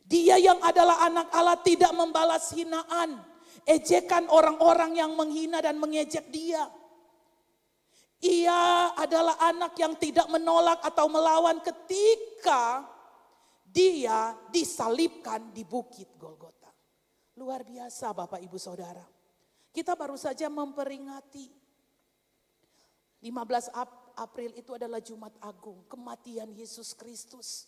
Dia yang adalah anak Allah tidak membalas hinaan, ejekan orang-orang yang menghina dan mengejek dia. Ia adalah anak yang tidak menolak atau melawan ketika dia disalibkan di bukit Golgota. Luar biasa Bapak Ibu Saudara. Kita baru saja memperingati 15 April itu adalah Jumat Agung, kematian Yesus Kristus.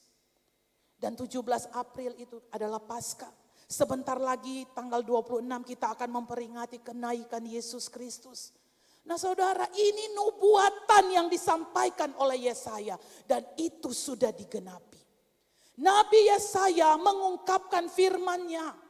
Dan 17 April itu adalah Paskah. Sebentar lagi tanggal 26 kita akan memperingati kenaikan Yesus Kristus. Nah saudara, ini nubuatan yang disampaikan oleh Yesaya dan itu sudah digenapi. Nabi Yesaya mengungkapkan firman-Nya.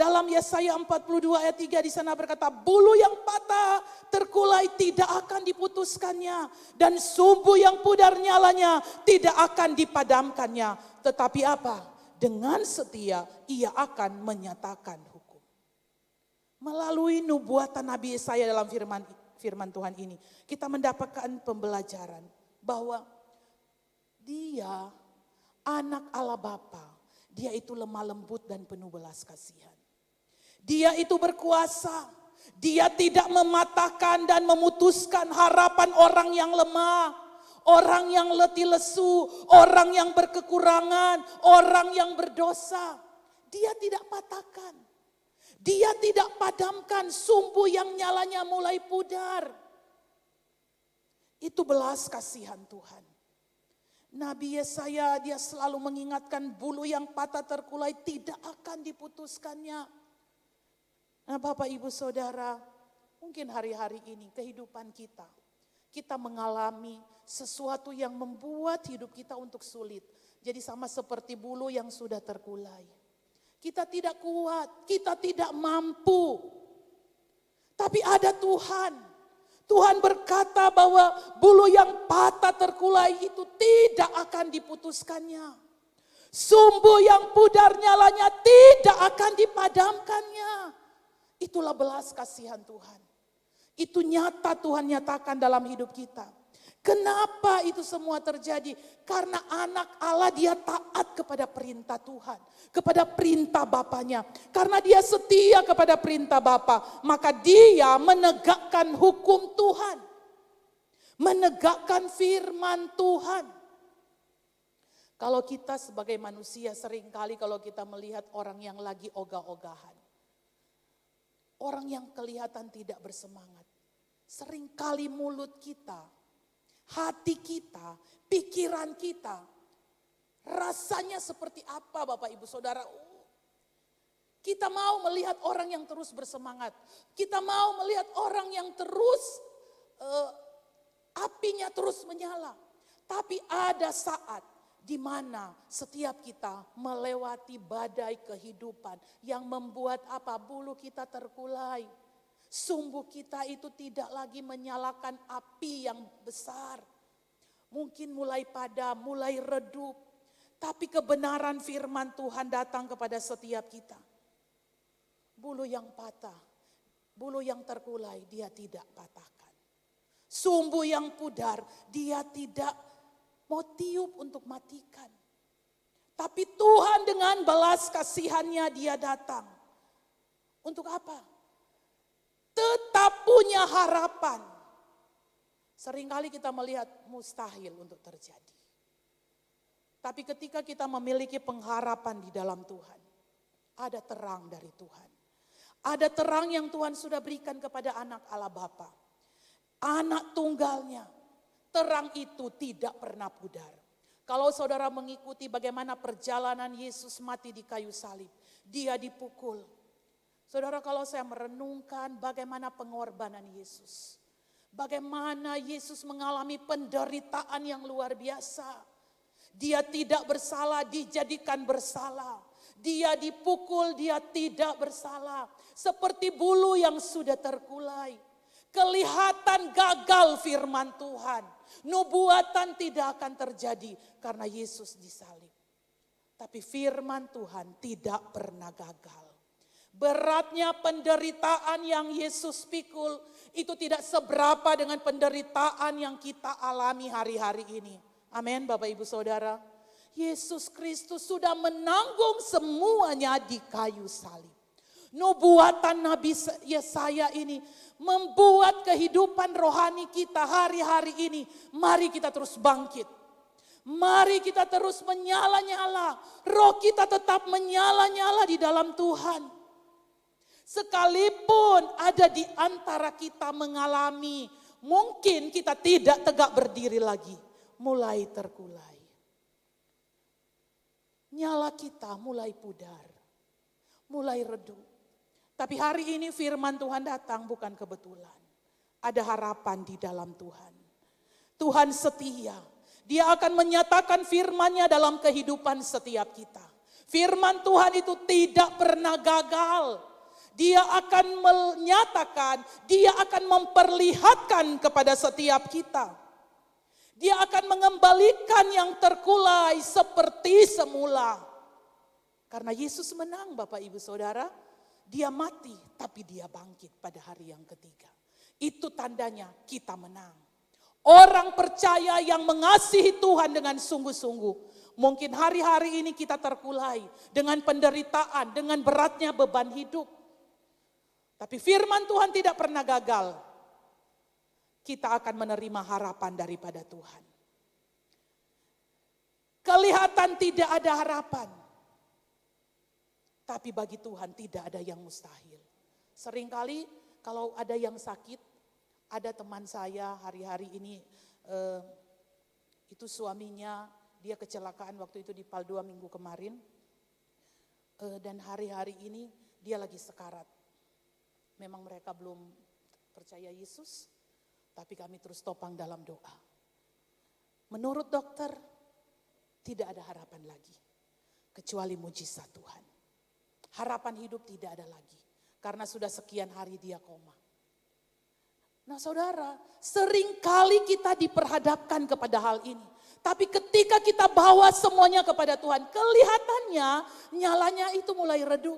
Dalam Yesaya 42 ayat 3 di sana berkata, bulu yang patah terkulai tidak akan diputuskannya, dan sumbu yang pudar nyalanya tidak akan dipadamkannya. Tetapi apa? Dengan setia ia akan menyatakan hukum. Melalui nubuatan Nabi Yesaya dalam firman Tuhan ini, kita mendapatkan pembelajaran bahwa dia anak Allah Bapa. Dia itu lemah lembut dan penuh belas kasihan. Dia itu berkuasa. Dia tidak mematahkan dan memutuskan harapan orang yang lemah, orang yang letih lesu, orang yang berkekurangan, orang yang berdosa. Dia tidak patahkan. Dia tidak padamkan sumbu yang nyalanya mulai pudar. Itu belas kasihan Tuhan. Nabi Yesaya dia selalu mengingatkan bulu yang patah terkulai tidak akan diputuskannya. Nah Bapak Ibu Saudara, mungkin hari-hari ini kehidupan kita mengalami sesuatu yang membuat hidup kita untuk sulit. Jadi sama seperti bulu yang sudah terkulai. Kita tidak kuat, kita tidak mampu. Tapi ada Tuhan. Tuhan berkata bahwa bulu yang patah terkulai itu tidak akan diputuskannya. Sumbu yang pudar nyalanya tidak akan dipadamkannya. Itulah belas kasihan Tuhan. Itu nyata Tuhan nyatakan dalam hidup kita. Kenapa itu semua terjadi? Karena anak Allah dia taat kepada perintah Tuhan. Kepada perintah Bapaknya. Karena dia setia kepada perintah Bapa. Maka dia menegakkan hukum Tuhan. Menegakkan firman Tuhan. Kalau kita sebagai manusia seringkali kalau kita melihat orang yang lagi ogah-ogahan. Orang yang kelihatan tidak bersemangat. Seringkali mulut kita, hati kita, pikiran kita. Rasanya seperti apa Bapak Ibu Saudara? Kita mau melihat orang yang terus bersemangat. Kita mau melihat orang yang terus apinya terus menyala. Tapi ada saat di mana setiap kita melewati badai kehidupan yang membuat apa? Bulu kita terkulai. Sumbu kita itu tidak lagi menyalakan api yang besar. Mungkin mulai padam, mulai redup. Tapi kebenaran firman Tuhan datang kepada setiap kita. Bulu yang patah, bulu yang terkulai dia tidak patahkan. Sumbu yang pudar dia tidak mau tiup untuk matikan. Tapi Tuhan dengan balas kasihannya dia datang. Untuk apa? Tetap punya harapan. Seringkali kita melihat mustahil untuk terjadi. Tapi ketika kita memiliki pengharapan di dalam Tuhan. Ada terang dari Tuhan. Ada terang yang Tuhan sudah berikan kepada anak Allah Bapa. Anak tunggalnya. Terang itu tidak pernah pudar. Kalau saudara mengikuti bagaimana perjalanan Yesus mati di kayu salib. Dia dipukul. Saudara kalau saya merenungkan bagaimana pengorbanan Yesus. Bagaimana Yesus mengalami penderitaan yang luar biasa. Dia tidak bersalah, dijadikan bersalah. Dia dipukul, dia tidak bersalah. Seperti bulu yang sudah terkulai. Kelihatan gagal firman Tuhan. Nubuatan tidak akan terjadi karena Yesus disalib. Tapi firman Tuhan tidak pernah gagal. Beratnya penderitaan yang Yesus pikul itu tidak seberapa dengan penderitaan yang kita alami hari-hari ini. Amin Bapak Ibu Saudara. Yesus Kristus sudah menanggung semuanya di kayu salib. Nubuatan Nabi Yesaya ini membuat kehidupan rohani kita hari-hari ini. Mari kita terus bangkit. Mari kita terus menyala-nyala. Roh kita tetap menyala-nyala di dalam Tuhan. Sekalipun ada di antara kita mengalami, mungkin kita tidak tegak berdiri lagi. Mulai terkulai. Nyala kita mulai pudar. Mulai redup. Tapi hari ini firman Tuhan datang bukan kebetulan. Ada harapan di dalam Tuhan. Tuhan setia. Dia akan menyatakan firman-Nya dalam kehidupan setiap kita. Firman Tuhan itu tidak pernah gagal. Dia akan menyatakan, dia akan memperlihatkan kepada setiap kita. Dia akan mengembalikan yang terkulai seperti semula. Karena Yesus menang Bapak Ibu Saudara. Dia mati tapi dia bangkit pada hari yang ketiga. Itu tandanya kita menang. Orang percaya yang mengasihi Tuhan dengan sungguh-sungguh. Mungkin hari-hari ini kita terkulai dengan penderitaan, dengan beratnya beban hidup. Tapi firman Tuhan tidak pernah gagal. Kita akan menerima harapan daripada Tuhan. Kelihatan tidak ada harapan. Tapi bagi Tuhan tidak ada yang mustahil. Seringkali kalau ada yang sakit, ada teman saya hari-hari ini, itu suaminya, dia kecelakaan waktu itu di Pal 2 minggu kemarin. Dan hari-hari ini dia lagi sekarat. Memang mereka belum percaya Yesus, tapi kami terus topang dalam doa. Menurut dokter, tidak ada harapan lagi. Kecuali mujizat Tuhan. Harapan hidup tidak ada lagi. Karena sudah sekian hari dia koma. Nah saudara, seringkali kita diperhadapkan kepada hal ini. Tapi ketika kita bawa semuanya kepada Tuhan, kelihatannya nyalanya itu mulai redup.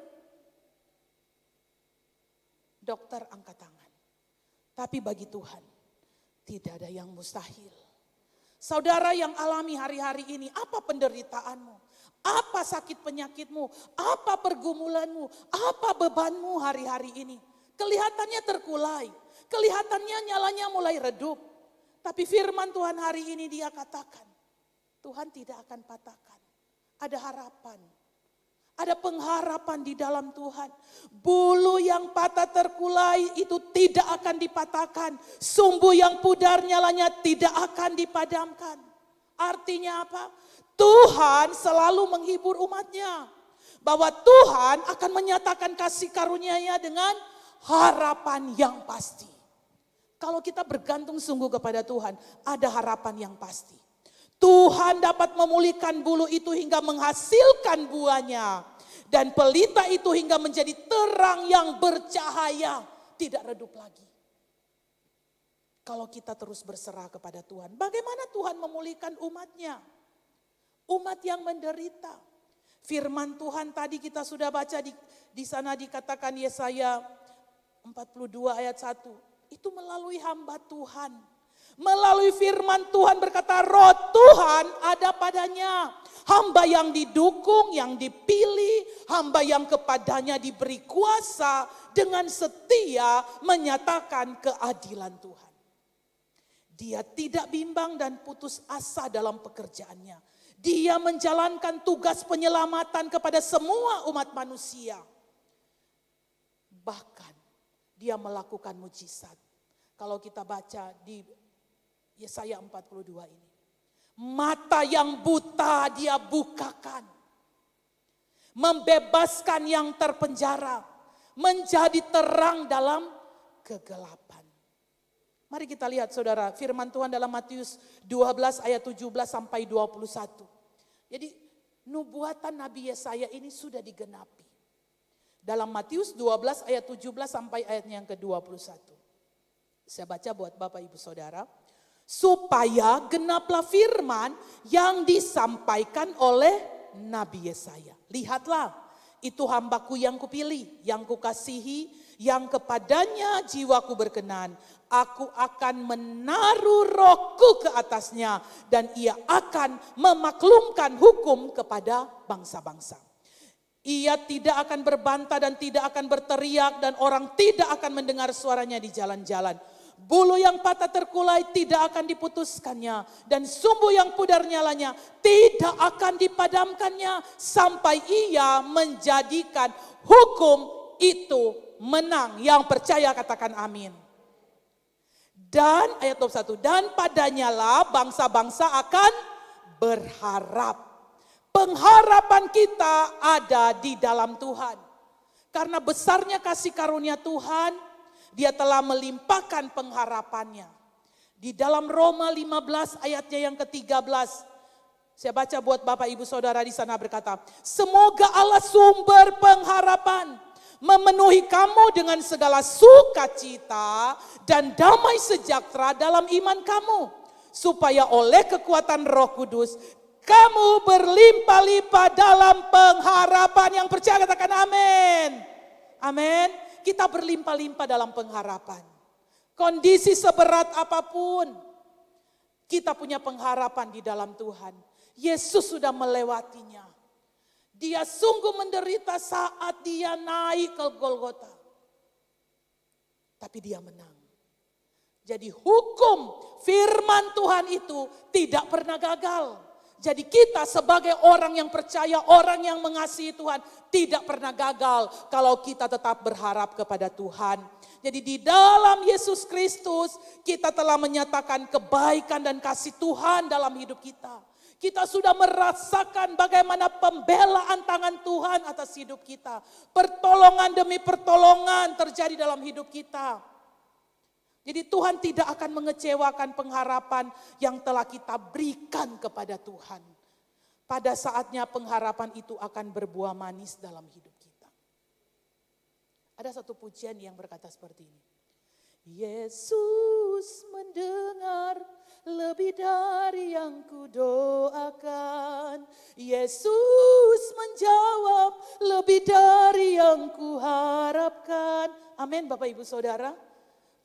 Dokter angkat tangan. Tapi bagi Tuhan, tidak ada yang mustahil. Saudara yang alami hari-hari ini, apa penderitaanmu? Apa sakit penyakitmu? Apa pergumulanmu? Apa bebanmu hari-hari ini? Kelihatannya terkulai. Kelihatannya nyalanya mulai redup. Tapi firman Tuhan hari ini dia katakan, Tuhan tidak akan patahkan. Ada harapan. Ada pengharapan di dalam Tuhan. Bulu yang patah terkulai itu tidak akan dipatahkan. Sumbu yang pudar nyalanya tidak akan dipadamkan. Artinya apa? Tuhan selalu menghibur umatnya. Bahwa Tuhan akan menyatakan kasih karunia-Nya dengan harapan yang pasti. Kalau kita bergantung sungguh kepada Tuhan, ada harapan yang pasti. Tuhan dapat memulihkan bulu itu hingga menghasilkan buahnya. Dan pelita itu hingga menjadi terang yang bercahaya. Tidak redup lagi. Kalau kita terus berserah kepada Tuhan. Bagaimana Tuhan memulihkan umatnya? Umat yang menderita. Firman Tuhan tadi kita sudah baca di sana dikatakan Yesaya 42 ayat 1. Itu melalui hamba Tuhan. Melalui firman Tuhan berkata roh Tuhan ada padanya. Hamba yang didukung, yang dipilih, hamba yang kepadanya diberi kuasa dengan setia menyatakan keadilan Tuhan. Dia tidak bimbang dan putus asa dalam pekerjaannya. Dia menjalankan tugas penyelamatan kepada semua umat manusia. Bahkan dia melakukan mujizat. Kalau kita baca di Yesaya 42 ini. Mata yang buta dia bukakan. Membebaskan yang terpenjara. Menjadi terang dalam kegelapan. Mari kita lihat saudara, firman Tuhan dalam Matius 12 ayat 17 sampai 21. Jadi nubuatan Nabi Yesaya ini sudah digenapi. Dalam Matius 12 ayat 17 sampai ayatnya yang ke-21. Saya baca buat Bapak Ibu Saudara. Supaya genaplah firman yang disampaikan oleh Nabi Yesaya. Lihatlah, itu hambaku yang kupilih, yang kukasihi, yang kepadanya jiwaku berkenan. Aku akan menaruh rohku ke atasnya dan ia akan memaklumkan hukum kepada bangsa-bangsa. Ia tidak akan berbantah dan tidak akan berteriak dan orang tidak akan mendengar suaranya di jalan-jalan. Bulu yang patah terkulai tidak akan diputuskannya dan sumbu yang pudar nyalanya tidak akan dipadamkannya sampai ia menjadikan hukum itu menang. Yang percaya katakan amin. Dan ayat 21, dan padanya lah bangsa-bangsa akan berharap. Pengharapan kita ada di dalam Tuhan. Karena besarnya kasih karunia Tuhan, dia telah melimpahkan pengharapannya. Di dalam Roma 15 ayatnya yang ke-13, Saya baca buat Bapak Ibu Saudara di sana berkata, semoga Allah sumber pengharapan memenuhi kamu dengan segala sukacita dan damai sejahtera dalam iman kamu, supaya oleh kekuatan Roh Kudus kamu berlimpah-limpah dalam pengharapan. Yang percaya katakan amin. Amin. Kita berlimpah-limpah dalam pengharapan. Kondisi seberat apapun, kita punya pengharapan di dalam Tuhan. Yesus sudah melewatinya. Dia sungguh menderita saat dia naik ke Golgota. Tapi dia menang. Jadi hukum firman Tuhan itu tidak pernah gagal. Jadi kita sebagai orang yang percaya, orang yang mengasihi Tuhan tidak pernah gagal kalau kita tetap berharap kepada Tuhan. Jadi di dalam Yesus Kristus kita telah menyatakan kebaikan dan kasih Tuhan dalam hidup kita. Kita sudah merasakan bagaimana pembelaan tangan Tuhan atas hidup kita. Pertolongan demi pertolongan terjadi dalam hidup kita. Jadi Tuhan tidak akan mengecewakan pengharapan yang telah kita berikan kepada Tuhan. Pada saatnya pengharapan itu akan berbuah manis dalam hidup kita. Ada satu pujian yang berkata seperti ini. Yesus mendengar lebih dari yang kudoakan. Yesus menjawab lebih dari yang kuharapkan. Amin Bapak Ibu Saudara.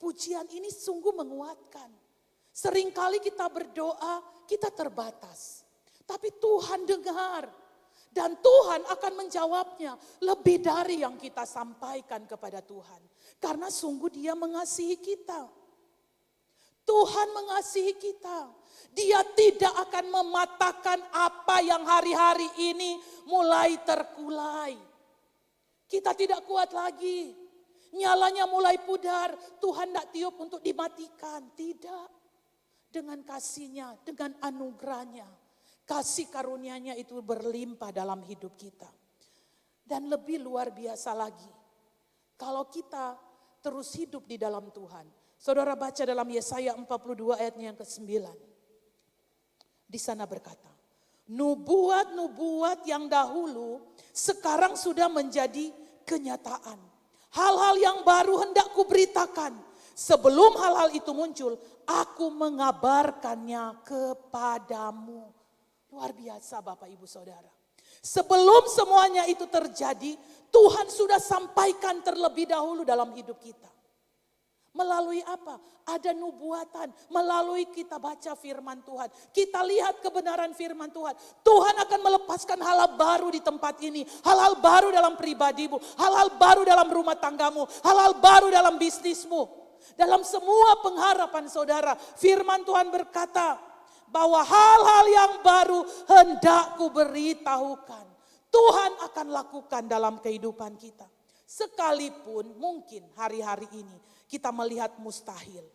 Pujian ini sungguh menguatkan. Seringkali kita berdoa, kita terbatas. Tapi Tuhan dengar. Dan Tuhan akan menjawabnya lebih dari yang kita sampaikan kepada Tuhan. Karena sungguh Dia mengasihi kita. Tuhan mengasihi kita. Dia tidak akan mematahkan apa yang hari-hari ini mulai terkulai. Kita tidak kuat lagi. Nyalanya mulai pudar. Tuhan tidak tiup untuk dimatikan. Tidak. Dengan kasih-Nya, dengan anugerah-Nya. Kasih karunia-Nya itu berlimpah dalam hidup kita. Dan lebih luar biasa lagi. Kalau kita terus hidup di dalam Tuhan. Saudara baca dalam Yesaya 42 ayatnya yang ke-9. Di sana berkata. Nubuat-nubuat yang dahulu sekarang sudah menjadi kenyataan. Hal-hal yang baru hendak kuberitakan. Sebelum hal-hal itu muncul, aku mengabarkannya kepadamu. Luar biasa Bapak Ibu Saudara. Sebelum semuanya itu terjadi, Tuhan sudah sampaikan terlebih dahulu dalam hidup kita. Melalui apa? Ada nubuatan. Melalui kita baca firman Tuhan. Kita lihat kebenaran firman Tuhan. Tuhan akan melepaskan hal-hal baru di tempat ini. Hal-hal baru dalam pribadimu. Hal-hal baru dalam rumah tanggamu. Hal-hal baru dalam bisnismu. Dalam semua pengharapan saudara. Firman Tuhan berkata bahwa hal-hal yang baru hendak kuberitahukan. Tuhan akan lakukan dalam kehidupan kita. Sekalipun mungkin hari-hari ini kita melihat mustahil.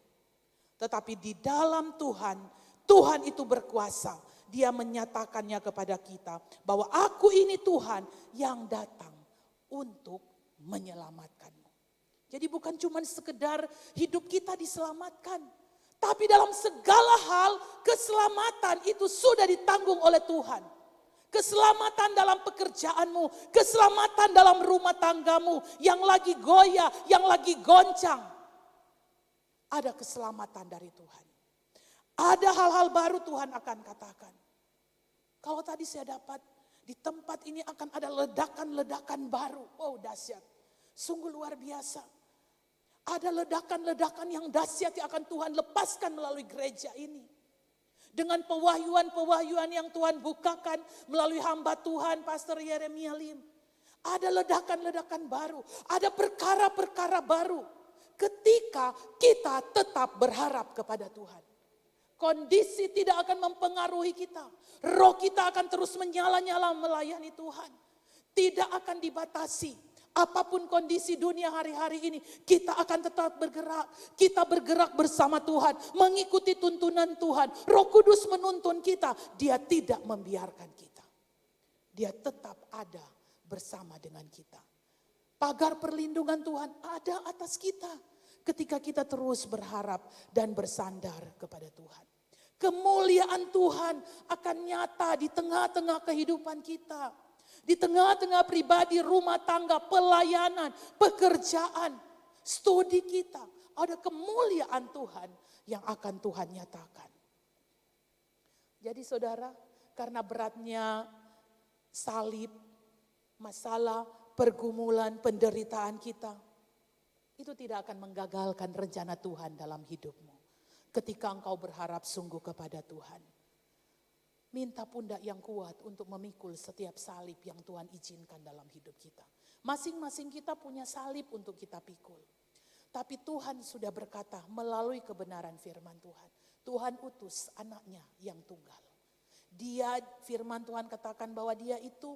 Tetapi di dalam Tuhan, Tuhan itu berkuasa. Dia menyatakannya kepada kita bahwa aku ini Tuhan yang datang untuk menyelamatkanmu. Jadi bukan cuma sekedar hidup kita diselamatkan. Tapi dalam segala hal keselamatan itu sudah ditanggung oleh Tuhan. Keselamatan dalam pekerjaanmu, keselamatan dalam rumah tanggamu yang lagi goyah, yang lagi goncang. Ada keselamatan dari Tuhan. Ada hal-hal baru Tuhan akan katakan. Kalau tadi saya dapat di tempat ini akan ada ledakan-ledakan baru. Wow, dahsyat. Sungguh luar biasa. Ada ledakan-ledakan yang dahsyat yang akan Tuhan lepaskan melalui gereja ini. Dengan pewahyuan-pewahyuan yang Tuhan bukakan melalui hamba Tuhan Pastor Yeremia Lim. Ada ledakan-ledakan baru. Ada perkara-perkara baru. Ketika kita tetap berharap kepada Tuhan. Kondisi tidak akan mempengaruhi kita. Roh kita akan terus menyala-nyala melayani Tuhan. Tidak akan dibatasi. Apapun kondisi dunia hari-hari ini, kita akan tetap bergerak. Kita bergerak bersama Tuhan, mengikuti tuntunan Tuhan. Roh Kudus menuntun kita, Dia tidak membiarkan kita. Dia tetap ada bersama dengan kita. Pagar perlindungan Tuhan ada atas kita ketika kita terus berharap dan bersandar kepada Tuhan. Kemuliaan Tuhan akan nyata di tengah-tengah kehidupan kita. Di tengah-tengah pribadi, rumah tangga, pelayanan, pekerjaan, studi kita. Ada kemuliaan Tuhan yang akan Tuhan nyatakan. Jadi saudara, karena beratnya salib, masalah, pergumulan, penderitaan kita, itu tidak akan menggagalkan rencana Tuhan dalam hidupmu. Ketika engkau berharap sungguh kepada Tuhan. Minta pundak yang kuat untuk memikul setiap salib yang Tuhan izinkan dalam hidup kita. Masing-masing kita punya salib untuk kita pikul. Tapi Tuhan sudah berkata melalui kebenaran firman Tuhan. Tuhan utus anaknya yang tunggal. Dia, firman Tuhan katakan bahwa dia itu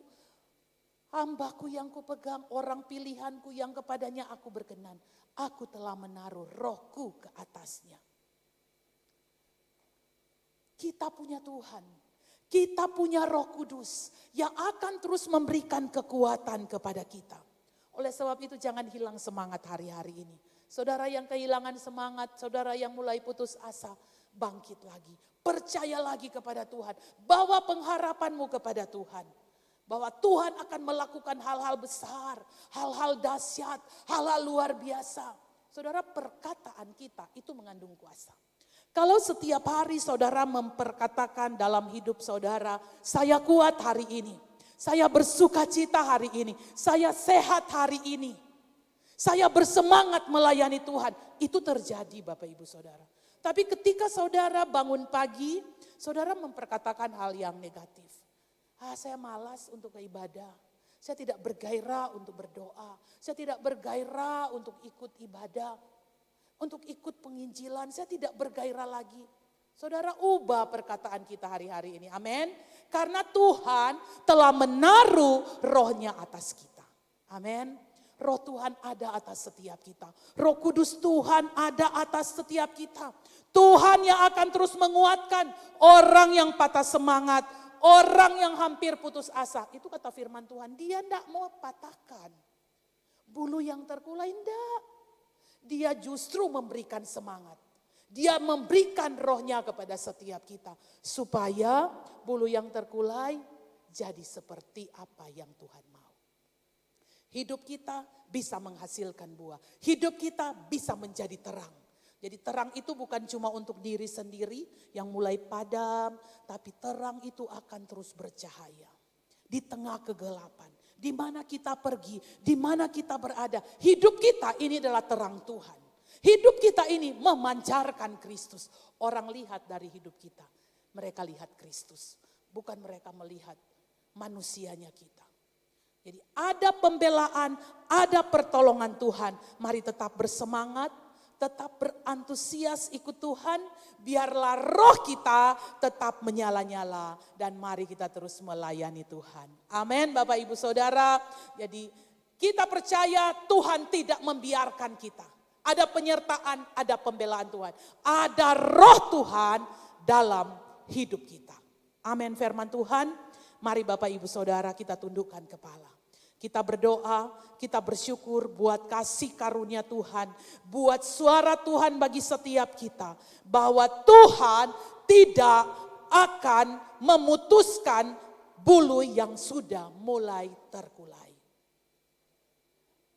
hambaku yang kupegang, orang pilihanku yang kepadanya aku berkenan. Aku telah menaruh rohku ke atasnya. Kita punya Tuhan, kita punya Roh Kudus yang akan terus memberikan kekuatan kepada kita. Oleh sebab itu jangan hilang semangat hari-hari ini. Saudara yang kehilangan semangat, saudara yang mulai putus asa, bangkit lagi. Percaya lagi kepada Tuhan, bawa pengharapanmu kepada Tuhan. Bahwa Tuhan akan melakukan hal-hal besar, hal-hal dahsyat, hal-hal luar biasa. Saudara, perkataan kita itu mengandung kuasa. Kalau setiap hari saudara memperkatakan dalam hidup saudara, saya kuat hari ini, saya bersuka cita hari ini, saya sehat hari ini, saya bersemangat melayani Tuhan. Itu terjadi Bapak Ibu Saudara. Tapi ketika saudara bangun pagi, saudara memperkatakan hal yang negatif. Saya malas untuk beribadah, saya tidak bergairah untuk berdoa, saya tidak bergairah untuk ikut ibadah. Untuk ikut penginjilan, saya tidak bergairah lagi. Saudara, ubah perkataan kita hari-hari ini. Amin. Karena Tuhan telah menaruh rohnya atas kita. Amin. Roh Tuhan ada atas setiap kita. Roh Kudus Tuhan ada atas setiap kita. Tuhan yang akan terus menguatkan orang yang patah semangat. Orang yang hampir putus asa. Itu kata firman Tuhan. Dia tidak mau patahkan. Bulu yang terkulai tidak. Dia justru memberikan semangat. Dia memberikan rohnya kepada setiap kita. Supaya bulu yang terkulai jadi seperti apa yang Tuhan mau. Hidup kita bisa menghasilkan buah. Hidup kita bisa menjadi terang. Jadi terang itu bukan cuma untuk diri sendiri yang mulai padam. Tapi terang itu akan terus bercahaya. Di tengah kegelapan. Di mana kita pergi, di mana kita berada. Hidup kita ini adalah terang Tuhan. Hidup kita ini memancarkan Kristus. Orang lihat dari hidup kita. Mereka lihat Kristus. Bukan mereka melihat manusianya kita. Jadi ada pembelaan, ada pertolongan Tuhan. Mari tetap bersemangat, tetap berantusias ikut Tuhan. Biarlah roh kita tetap menyala-nyala. Dan mari kita terus melayani Tuhan. Amin Bapak Ibu Saudara. Jadi kita percaya Tuhan tidak membiarkan kita. Ada penyertaan, ada pembelaan Tuhan. Ada roh Tuhan dalam hidup kita. Amin firman Tuhan. Mari Bapak Ibu Saudara kita tundukkan kepala. Kita berdoa, kita bersyukur buat kasih karunia Tuhan. Buat suara Tuhan bagi setiap kita. Bahwa Tuhan tidak akan memutuskan bulu yang sudah mulai terkulai.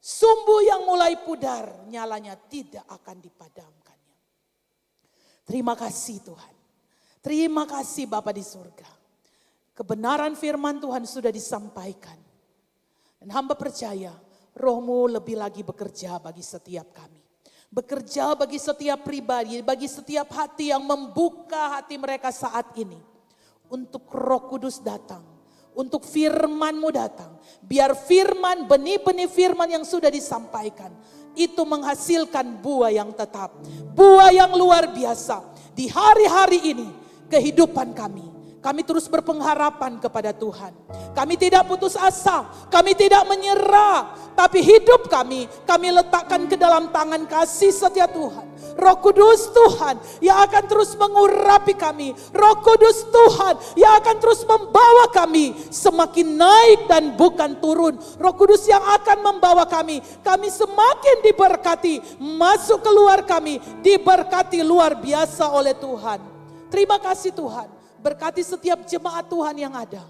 Sumbu yang mulai pudar, nyalanya tidak akan dipadamkannya. Terima kasih Tuhan. Terima kasih Bapa di surga. Kebenaran firman Tuhan sudah disampaikan. Dan hamba percaya roh-Mu lebih lagi bekerja bagi setiap kami. Bekerja bagi setiap pribadi, bagi setiap hati yang membuka hati mereka saat ini. Untuk Roh Kudus datang. Untuk firman-Mu datang. Biar firman, benih-benih firman yang sudah disampaikan. Itu menghasilkan buah yang tetap. Buah yang luar biasa. Di hari-hari ini kehidupan kami. Kami terus berpengharapan kepada Tuhan. Kami tidak putus asa. Kami tidak menyerah. Tapi hidup kami letakkan ke dalam tangan kasih setia Tuhan. Roh Kudus Tuhan yang akan terus mengurapi kami. Roh Kudus Tuhan yang akan terus membawa kami semakin naik dan bukan turun. Roh Kudus yang akan membawa kami semakin diberkati. Masuk keluar kami diberkati luar biasa oleh Tuhan. Terima kasih Tuhan, berkati setiap jemaat Tuhan yang ada.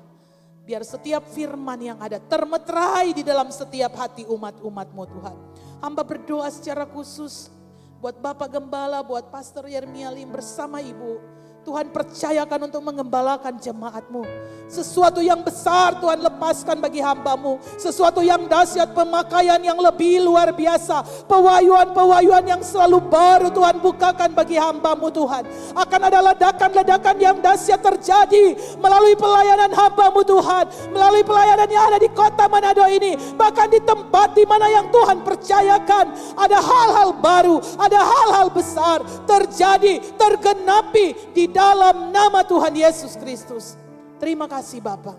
Biar setiap firman yang ada termeterai di dalam setiap hati umat-umat-Mu Tuhan. Hamba berdoa secara khusus buat Bapak Gembala, buat Pastor Yeremia Lim bersama Ibu. Tuhan percayakan untuk mengembalakan jemaat-Mu. Sesuatu yang besar Tuhan lepaskan bagi hamba-Mu. Sesuatu yang dahsyat, pemakaian yang lebih luar biasa. Pewahyuan-pewahyuan yang selalu baru Tuhan bukakan bagi hamba-Mu Tuhan. Akan ada ledakan-ledakan yang dahsyat terjadi melalui pelayanan hamba-Mu Tuhan. Melalui pelayanan yang ada di kota Manado ini. Bahkan di tempat di mana yang Tuhan percayakan. Ada hal-hal baru, ada hal-hal besar terjadi, tergenapi di dalam nama Tuhan Yesus Kristus. Terima kasih Bapa.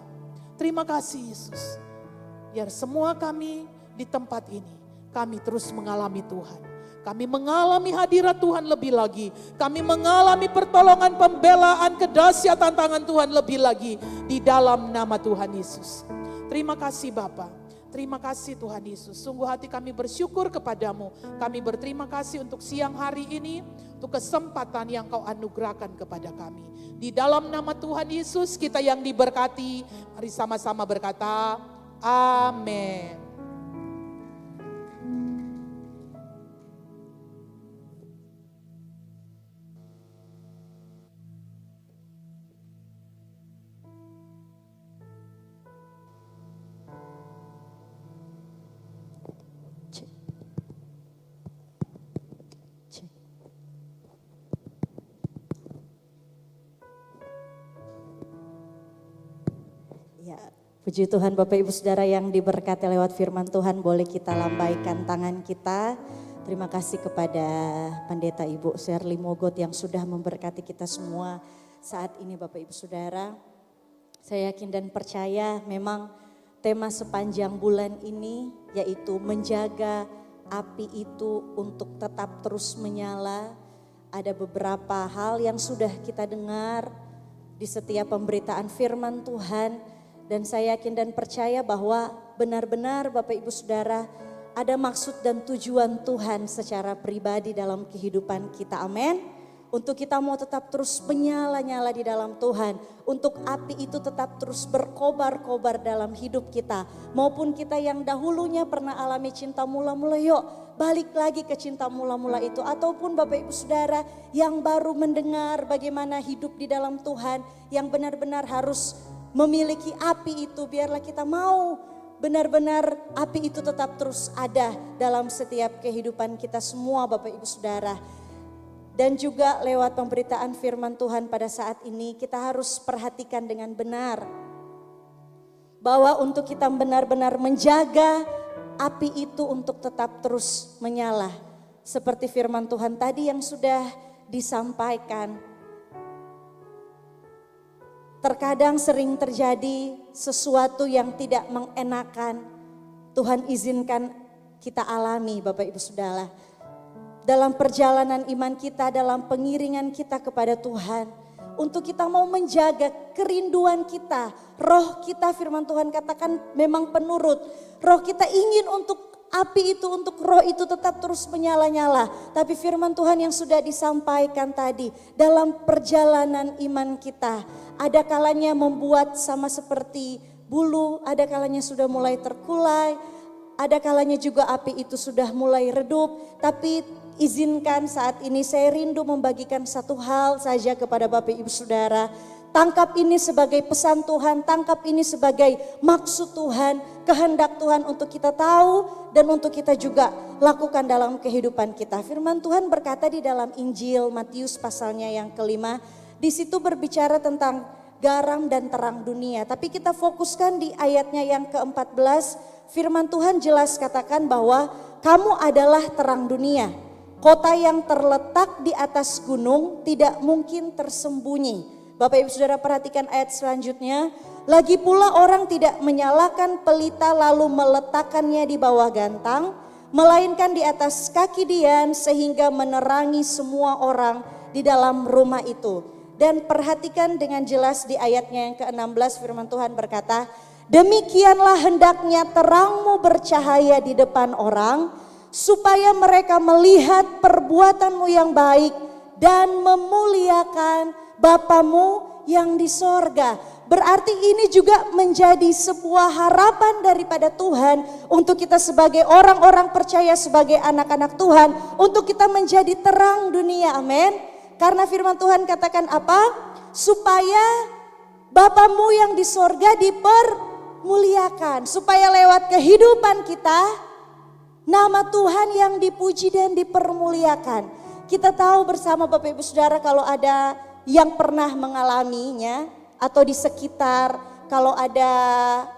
Terima kasih Yesus. Biar semua kami di tempat ini, kami terus mengalami Tuhan. Kami mengalami hadirat Tuhan lebih lagi. Kami mengalami pertolongan, pembelaan, kedahsyatan tangan Tuhan lebih lagi. Di dalam nama Tuhan Yesus. Terima kasih Bapa. Terima kasih Tuhan Yesus. Sungguh hati kami bersyukur kepadamu. Kami berterima kasih untuk siang hari ini. Untuk kesempatan yang kau anugerahkan kepada kami. Di dalam nama Tuhan Yesus kita yang diberkati. Mari sama-sama berkata, amin. Ya, puji Tuhan Bapak Ibu Saudara yang diberkati lewat firman Tuhan, boleh kita lambaikan tangan kita. Terima kasih kepada Pendeta Ibu Sherly Mogot yang sudah memberkati kita semua saat ini Bapak Ibu Saudara. Saya yakin dan percaya memang tema sepanjang bulan ini yaitu menjaga api itu untuk tetap terus menyala. Ada beberapa hal yang sudah kita dengar di setiap pemberitaan firman Tuhan. Dan saya yakin dan percaya bahwa benar-benar Bapak Ibu Saudara ada maksud dan tujuan Tuhan secara pribadi dalam kehidupan kita. Amin. Untuk kita mau tetap terus menyala-nyala di dalam Tuhan. Untuk api itu tetap terus berkobar-kobar dalam hidup kita. Maupun kita yang dahulunya pernah alami cinta mula-mula, yuk balik lagi ke cinta mula-mula itu. Ataupun Bapak Ibu Saudara yang baru mendengar bagaimana hidup di dalam Tuhan. Yang benar-benar harus memiliki api itu, biarlah kita mau benar-benar api itu tetap terus ada dalam setiap kehidupan kita semua Bapak Ibu Saudara. Dan juga lewat pemberitaan firman Tuhan pada saat ini kita harus perhatikan dengan benar. Bahwa untuk kita benar-benar menjaga api itu untuk tetap terus menyala. Seperti firman Tuhan tadi yang sudah disampaikan. Terkadang sering terjadi sesuatu yang tidak mengenakan. Tuhan izinkan kita alami Bapak Ibu Saudara. Dalam perjalanan iman kita, dalam pengiringan kita kepada Tuhan. Untuk kita mau menjaga kerinduan kita. Roh kita firman Tuhan katakan memang penurut. Roh kita ingin untuk api itu, untuk roh itu tetap terus menyala-nyala. Tapi firman Tuhan yang sudah disampaikan tadi dalam perjalanan iman kita. Ada kalanya membuat sama seperti bulu, ada kalanya sudah mulai terkulai. Ada kalanya juga api itu sudah mulai redup. Tapi izinkan saat ini saya rindu membagikan satu hal saja kepada Bapak Ibu Saudara. Tangkap ini sebagai pesan Tuhan, tangkap ini sebagai maksud Tuhan, kehendak Tuhan untuk kita tahu dan untuk kita juga lakukan dalam kehidupan kita. Firman Tuhan berkata di dalam Injil Matius pasalnya yang kelima, di situ berbicara tentang garam dan terang dunia. Tapi kita fokuskan di ayatnya yang ke-14, firman Tuhan jelas katakan bahwa kamu adalah terang dunia. Kota yang terletak di atas gunung tidak mungkin tersembunyi. Bapak Ibu Saudara perhatikan ayat selanjutnya. Lagi pula orang tidak menyalakan pelita lalu meletakkannya di bawah gantang. Melainkan di atas kaki dian sehingga menerangi semua orang di dalam rumah itu. Dan perhatikan dengan jelas di ayatnya yang ke-16 firman Tuhan berkata. Demikianlah hendaknya terangmu bercahaya di depan orang. Supaya mereka melihat perbuatanmu yang baik dan memuliakan Bapamu yang di sorga. Berarti ini juga menjadi sebuah harapan daripada Tuhan untuk kita sebagai orang-orang percaya, sebagai anak-anak Tuhan, untuk kita menjadi terang dunia, amin. Karena firman Tuhan katakan apa? Supaya Bapamu yang di sorga dipermuliakan. Supaya lewat kehidupan kita, nama Tuhan yang dipuji dan dipermuliakan. Kita tahu bersama Bapak Ibu Saudara, kalau ada yang pernah mengalaminya atau di sekitar, kalau ada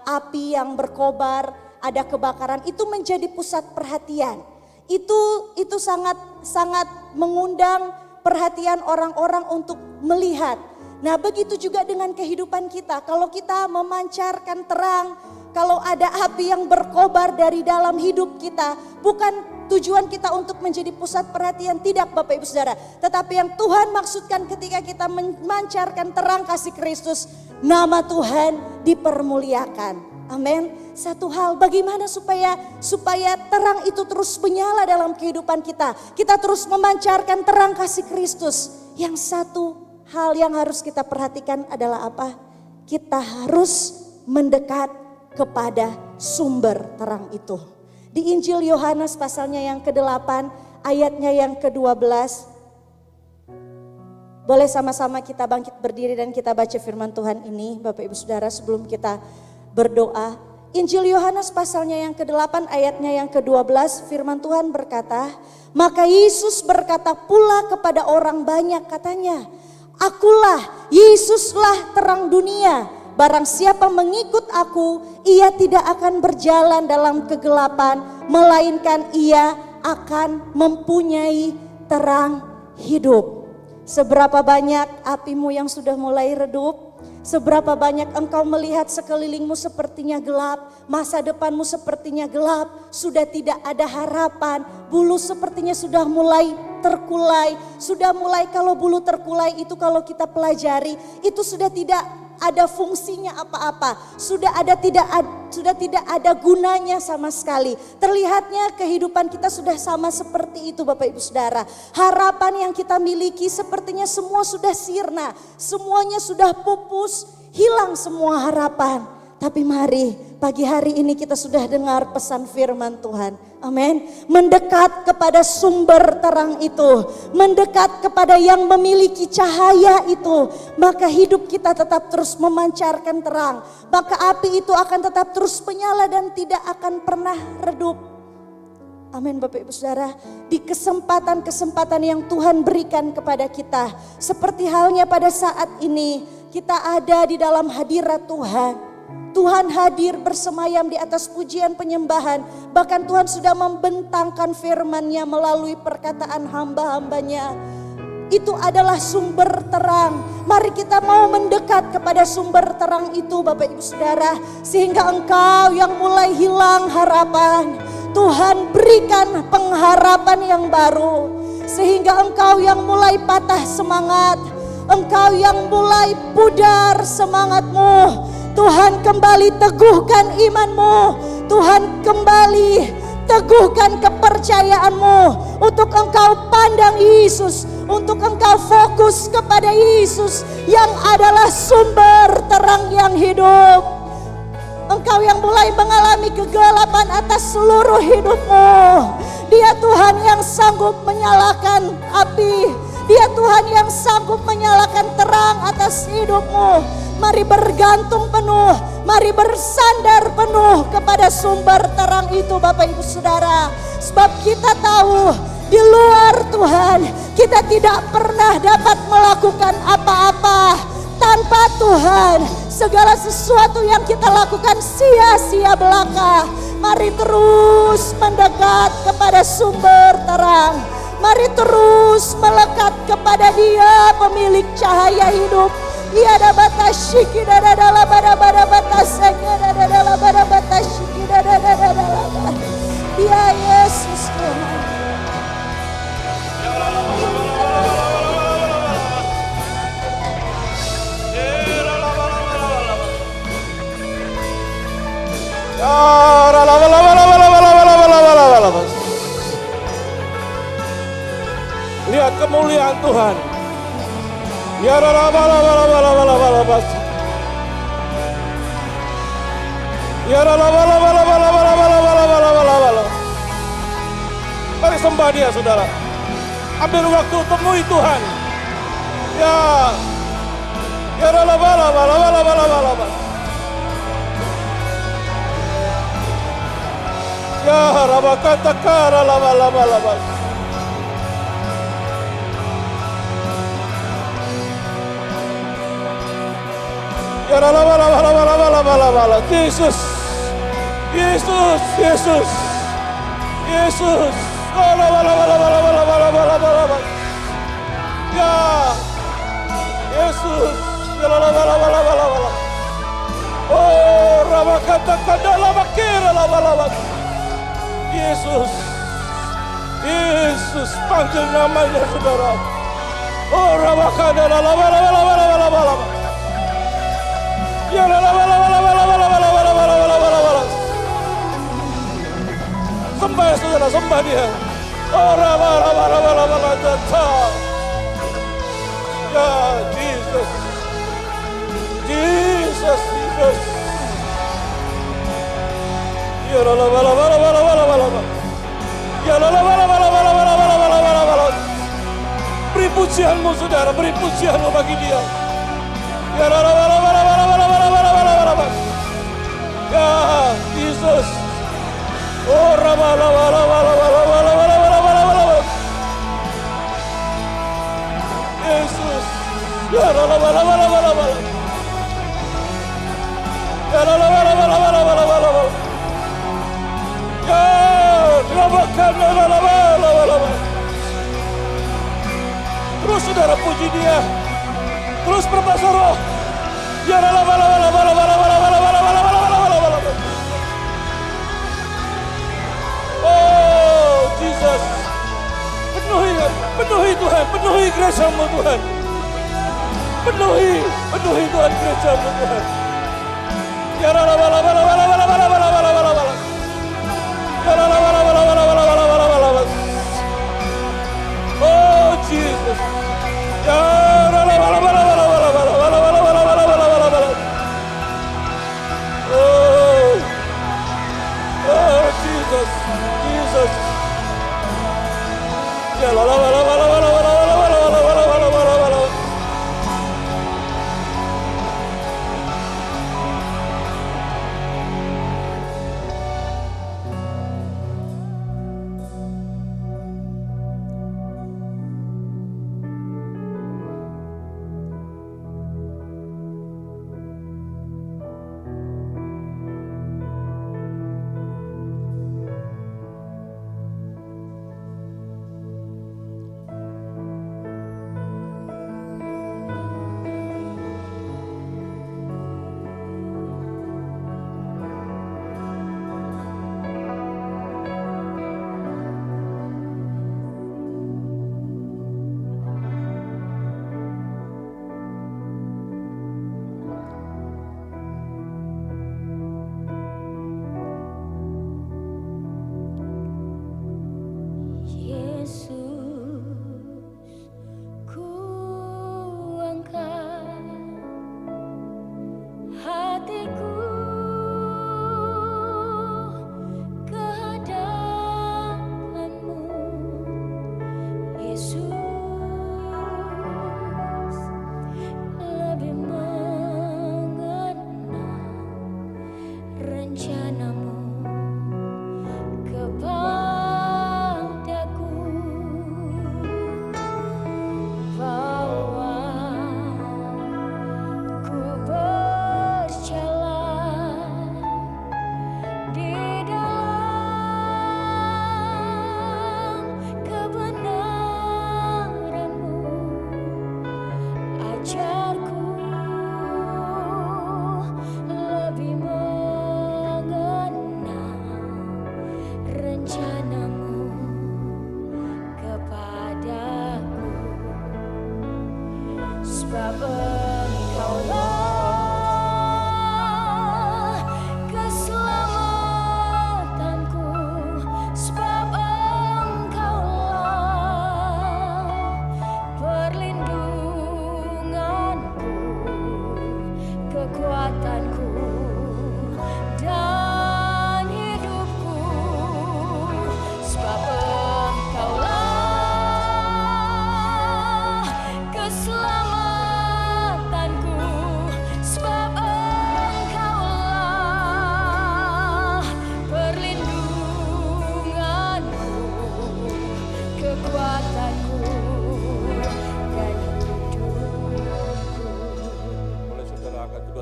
api yang berkobar, ada kebakaran, itu menjadi pusat perhatian. Itu sangat mengundang perhatian orang-orang untuk melihat. Nah, begitu juga dengan kehidupan kita. Kalau kita memancarkan terang, kalau ada api yang berkobar dari dalam hidup kita, bukan tujuan kita untuk menjadi pusat perhatian, tidak Bapak Ibu Saudara. Tetapi yang Tuhan maksudkan ketika kita memancarkan terang kasih Kristus, nama Tuhan dipermuliakan. Amin. Satu hal, bagaimana supaya terang itu terus menyala dalam kehidupan kita. Kita terus memancarkan terang kasih Kristus. Yang satu hal yang harus kita perhatikan adalah apa? Kita harus mendekat kepada sumber terang itu. Di Injil Yohanes pasalnya yang ke-8, ayatnya yang ke-12. Boleh sama-sama kita bangkit berdiri dan kita baca firman Tuhan ini, Bapak Ibu Saudara, sebelum kita berdoa. Injil Yohanes pasalnya yang ke-8, ayatnya yang ke-12, firman Tuhan berkata, maka Yesus berkata pula kepada orang banyak, katanya, akulah, Yesuslah terang dunia. Barang siapa mengikut aku, ia tidak akan berjalan dalam kegelapan, melainkan ia akan mempunyai terang hidup. Seberapa banyak apimu yang sudah mulai redup? Seberapa banyak engkau melihat sekelilingmu sepertinya gelap, masa depanmu sepertinya gelap, sudah tidak ada harapan, bulu sepertinya sudah mulai terkulai, kalau bulu terkulai itu kalau kita pelajari, itu sudah tidak ada fungsinya apa-apa, sudah tidak ada gunanya sama sekali. Terlihatnya kehidupan kita sudah sama seperti itu Bapak Ibu Saudara. Harapan yang kita miliki sepertinya semua sudah sirna, semuanya sudah pupus, hilang semua harapan. Tapi mari pagi hari ini kita sudah dengar pesan firman Tuhan. Amin. Mendekat kepada sumber terang itu, mendekat kepada yang memiliki cahaya itu, maka hidup kita tetap terus memancarkan terang. Maka api itu akan tetap terus menyala dan tidak akan pernah redup. Amin Bapak Ibu Saudara. Di kesempatan-kesempatan yang Tuhan berikan kepada kita, seperti halnya pada saat ini kita ada di dalam hadirat Tuhan. Tuhan hadir bersemayam di atas pujian penyembahan. Bahkan Tuhan sudah membentangkan firman-Nya melalui perkataan hamba-hambanya. Itu adalah sumber terang. Mari kita mau mendekat kepada sumber terang itu Bapak Ibu Saudara. Sehingga engkau yang mulai hilang harapan, Tuhan berikan pengharapan yang baru. Sehingga engkau yang mulai patah semangat, engkau yang mulai pudar semangatmu, Tuhan kembali teguhkan imanmu. Tuhan kembali teguhkan kepercayaanmu. Untuk engkau pandang Yesus. Untuk engkau fokus kepada Yesus yang adalah sumber terang yang hidup. Engkau yang mulai mengalami kegelapan atas seluruh hidupmu. Dia Tuhan yang sanggup menyalakan api. Dia Tuhan yang sanggup menyalakan terang atas hidupmu. Mari bergantung penuh, mari bersandar penuh kepada sumber terang itu Bapak Ibu Saudara. Sebab kita tahu di luar Tuhan kita tidak pernah dapat melakukan apa-apa. Tanpa Tuhan segala sesuatu yang kita lakukan sia-sia belaka. Mari terus mendekat kepada sumber terang. Mari terus melekat kepada Dia pemilik cahaya hidup. Ia ada batas syiki dada dalam bada batas segera dada dalam bada batas syiki dada dalam. Dia Yesus Tuhan. Lihat kemuliaan Tuhan. Ya la la la la la la la la la la. Ya la la la la la la la la la la la. Mari sembah Dia, saudara. Ambil waktu, temui Tuhan. Ya. Ya la la la la la la la la la. Ya rabakata kara la la la la la. Ya la la la la la la la la la. Yesus. Yesus, Yesus. Yesus. La la la la la la la la la la la. Ya. Yesus. Ya la la la la la la la. Oh, rabakata kadala makira la la la. Yesus. Yesus, panggil namanya, saudara. Oh, rabakada la la la la la la la la. Ya la la la la la la la la la la. Sembah, saudara, sembah Dia. Oh, raba raba raba raba raba. Ya Jesus. Jesus, Jesus. Ya la la la la la la la la. Ya la la la la la la la la. Beri pujianmu, saudara, beri pujianmu bagi Dia. Ya la la la la la la la. Ya Jesus. Oh raba raba raba raba raba raba raba. Yesus. Ya la la la la la la. Ya la la la la la la la. Ya rabakan la la la la. Terus saudara puji Dia. Terus berbahasa roh. Ya la la la la la la la. Oh Jesus. Penuhi Tuhan, penuhi gereja-Mu Tuhan. Penuhi Tuhan gereja-Mu Tuhan. Ya la la la la la la la. Ya la la la la la la. Oh Jesus. Ya la la la la la la. Oh Jesus. Jesus. Ya la la la la la la la.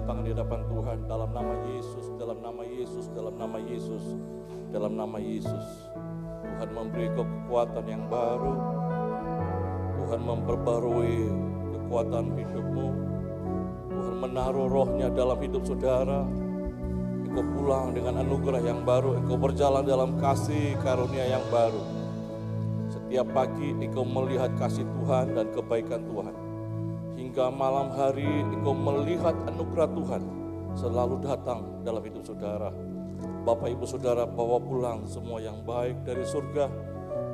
datang di hadapan Tuhan dalam nama Yesus, dalam nama Yesus, dalam nama Yesus, dalam nama Yesus. Tuhan memberi kekuatan yang baru. Tuhan memperbarui kekuatan hidupmu. Tuhan menaruh rohnya dalam hidup saudara. Engkau pulang dengan anugerah yang baru. Engkau berjalan dalam kasih karunia yang baru. Setiap pagi engkau melihat kasih Tuhan dan kebaikan Tuhan. Hingga malam hari engkau melihat anugerah Tuhan selalu datang dalam hidup saudara. Bapak Ibu Saudara, bawa pulang semua yang baik dari surga.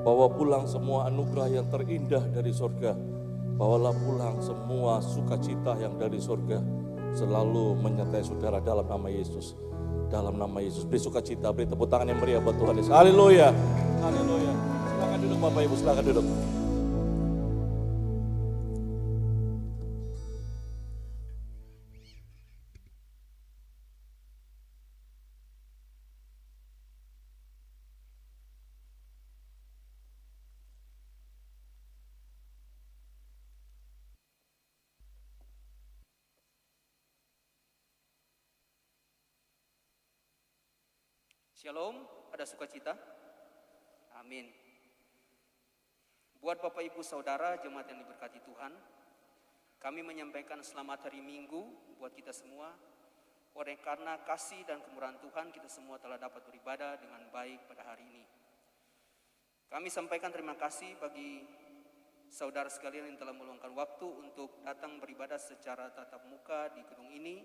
Bawa pulang semua anugerah yang terindah dari surga. Bawalah pulang semua sukacita yang dari surga. Selalu menyertai saudara dalam nama Yesus. Dalam nama Yesus. Beri sukacita, beri tepuk tangan yang meriah buat Tuhan Yesus. Haleluya. Haleluya. Silakan duduk Bapak Ibu, silakan duduk. Shalom, ada sukacita? Amin. Buat Bapak Ibu Saudara jemaat yang diberkati Tuhan, kami menyampaikan selamat hari Minggu buat kita semua. Oleh karena kasih dan kemurahan Tuhan, kita semua telah dapat beribadah dengan baik pada hari ini. Kami sampaikan terima kasih bagi saudara sekalian yang telah meluangkan waktu untuk datang beribadah secara tatap muka di gedung ini,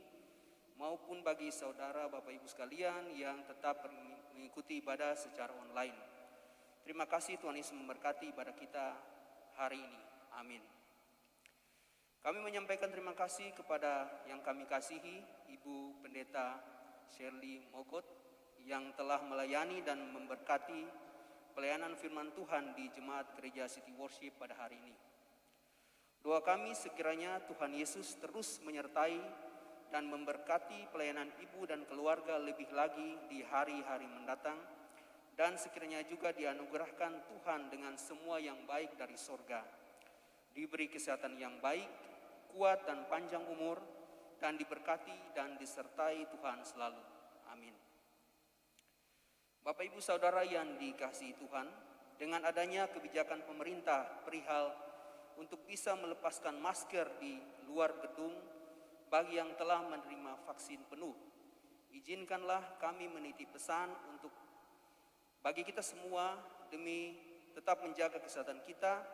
maupun bagi saudara Bapak Ibu sekalian yang tetap mengikuti ibadah secara online. Terima kasih, Tuhan Yesus memberkati ibadah kita hari ini. Amin. Kami menyampaikan terima kasih kepada yang kami kasihi, Ibu Pendeta Shirley Mogot, yang telah melayani dan memberkati pelayanan firman Tuhan di Jemaat Gereja City Worship pada hari ini. Doa kami sekiranya Tuhan Yesus terus menyertai dan memberkati pelayanan ibu dan keluarga lebih lagi di hari-hari mendatang, dan sekiranya juga dianugerahkan Tuhan dengan semua yang baik dari sorga, diberi kesehatan yang baik, kuat dan panjang umur, dan diberkati dan disertai Tuhan selalu. Amin. Bapak Ibu Saudara yang dikasihi Tuhan, dengan adanya kebijakan pemerintah perihal untuk bisa melepaskan masker di luar gedung bagi yang telah menerima vaksin penuh, izinkanlah kami menitip pesan untuk bagi kita semua demi tetap menjaga kesehatan kita,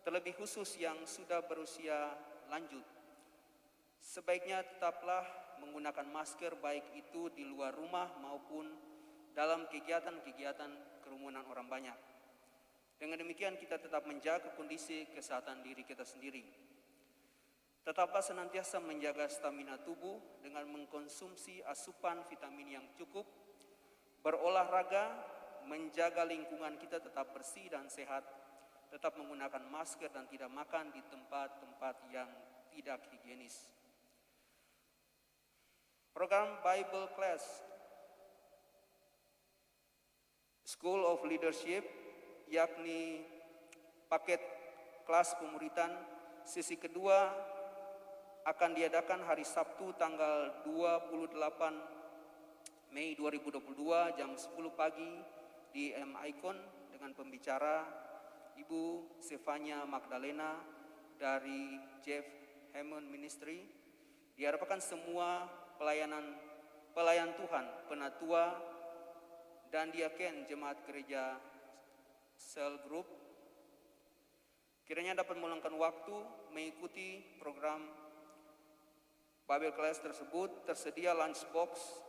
terlebih khusus yang sudah berusia lanjut. Sebaiknya tetaplah menggunakan masker baik itu di luar rumah maupun dalam kegiatan-kegiatan kerumunan orang banyak. Dengan demikian kita tetap menjaga kondisi kesehatan diri kita sendiri. Tetaplah senantiasa menjaga stamina tubuh dengan mengkonsumsi asupan vitamin yang cukup, berolahraga, menjaga lingkungan kita tetap bersih dan sehat, tetap menggunakan masker dan tidak makan di tempat-tempat yang tidak higienis. Program Bible Class School of Leadership, yakni paket kelas pemuritan sesi kedua, akan diadakan hari Sabtu tanggal 28 Mei 2022 jam 10 pagi di M-Icon dengan pembicara Ibu Stefania Magdalena dari Jeff Hammond Ministry. Diharapkan semua pelayan Tuhan, penatua dan diaken jemaat gereja Cell Group kiranya dapat meluangkan waktu mengikuti program Bible Class tersebut. Tersedia lunchbox.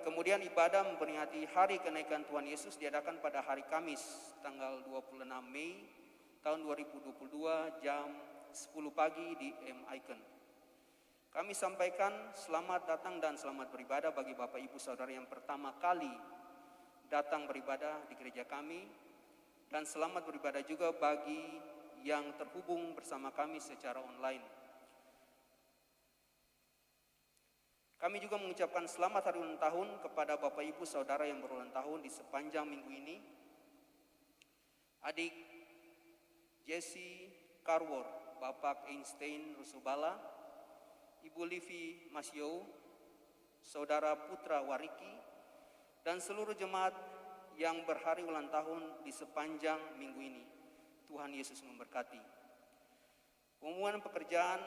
Kemudian ibadah memperingati hari kenaikan Tuhan Yesus diadakan pada hari Kamis tanggal 26 Mei tahun 2022 jam 10 pagi di M-Icon. Kami sampaikan selamat datang dan selamat beribadah bagi Bapak Ibu Saudara yang pertama kali datang beribadah di gereja kami, dan selamat beribadah juga bagi yang terhubung bersama kami secara online. Kami juga mengucapkan selamat hari ulang tahun kepada Bapak Ibu Saudara yang berulang tahun di sepanjang minggu ini. Adik Jesse Carwor, Bapak Einstein Rusubala, Ibu Livi Masyo, Saudara Putra Wariki, dan seluruh jemaat yang berhari ulang tahun di sepanjang minggu ini. Tuhan Yesus memberkati. Pengumuman pekerjaan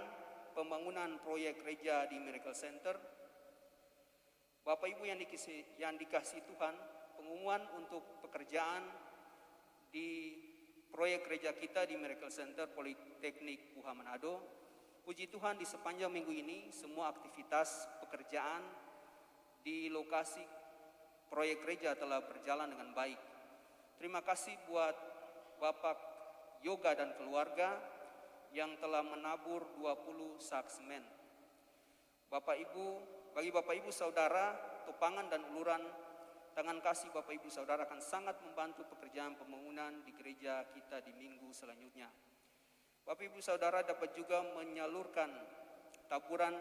pembangunan proyek gereja di Miracle Center. Bapak Ibu yang dikasihi Tuhan, pengumuman untuk pekerjaan di proyek gereja kita di Miracle Center Politeknik UH Manado. Puji Tuhan, di sepanjang minggu ini semua aktivitas pekerjaan di lokasi proyek gereja telah berjalan dengan baik. Terima kasih buat Bapak Yoga dan keluarga yang telah menabur 20 sak semen. Bagi Bapak Ibu Saudara, topangan dan uluran tangan kasih Bapak Ibu Saudara akan sangat membantu pekerjaan pembangunan di gereja kita di minggu selanjutnya. Bapak Ibu Saudara dapat juga menyalurkan taburan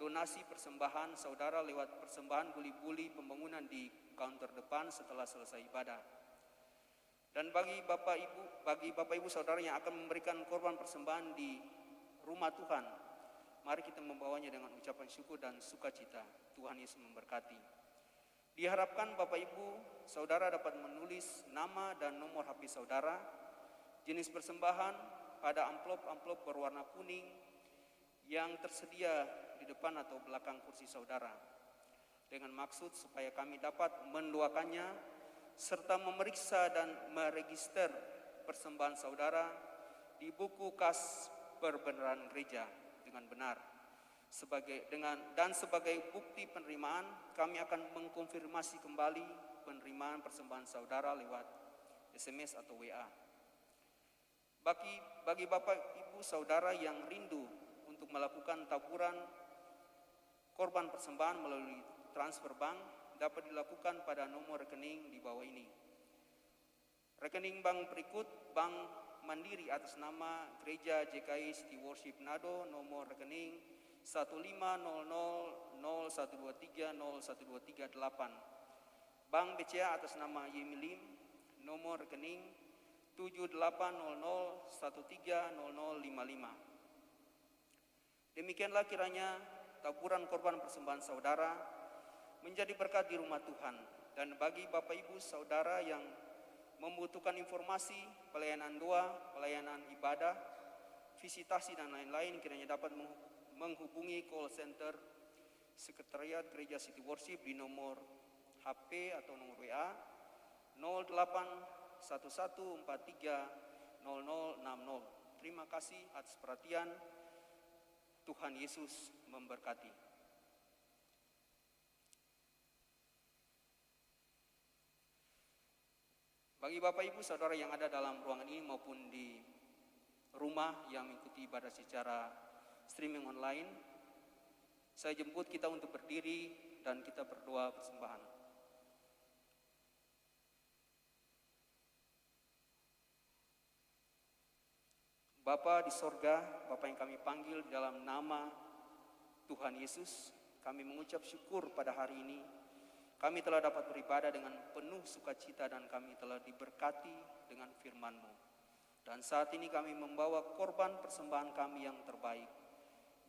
donasi persembahan saudara lewat persembahan buli-buli pembangunan di kaunter depan setelah selesai ibadah. Dan bagi Bapak Ibu Saudara yang akan memberikan korban persembahan di rumah Tuhan, mari kita membawanya dengan ucapan syukur dan sukacita. Tuhan Yesus memberkati. Diharapkan Bapak Ibu Saudara dapat menulis nama dan nomor HP saudara, jenis persembahan pada amplop-amplop berwarna kuning yang tersedia di depan atau belakang kursi saudara, dengan maksud supaya kami dapat mendoakannya serta memeriksa dan meregister persembahan saudara di buku kas perbenaran gereja dengan benar. Sebagai bukti penerimaan, kami akan mengkonfirmasi kembali penerimaan persembahan saudara lewat SMS atau WA. Bagi Bapak Ibu Saudara yang rindu untuk melakukan taburan korban persembahan melalui transfer bank, dapat dilakukan pada nomor rekening di bawah ini. Rekening bank berikut: Bank Mandiri atas nama Gereja JKI City Worship Manado, nomor rekening 1500123012338. Bank BCA atas nama Yemilim, nomor rekening 7800130055. Demikianlah kiranya taburan korban persembahan saudara menjadi berkat di rumah Tuhan. Dan bagi Bapak Ibu Saudara yang membutuhkan informasi, pelayanan doa, pelayanan ibadah, visitasi dan lain-lain, kiranya dapat menghubungi call center Sekretariat Gereja City Worship di nomor HP atau nomor WA 0811430060. Terima kasih atas perhatian. Tuhan Yesus memberkati. Bagi Bapak Ibu Saudara yang ada dalam ruangan ini maupun di rumah yang mengikuti ibadah secara streaming online, saya jemput kita untuk berdiri dan kita berdoa persembahan. Bapa di sorga, Bapa yang kami panggil dalam nama Tuhan Yesus, kami mengucap syukur pada hari ini. Kami telah dapat beribadah dengan penuh sukacita dan kami telah diberkati dengan firman-Mu. Dan saat ini kami membawa korban persembahan kami yang terbaik,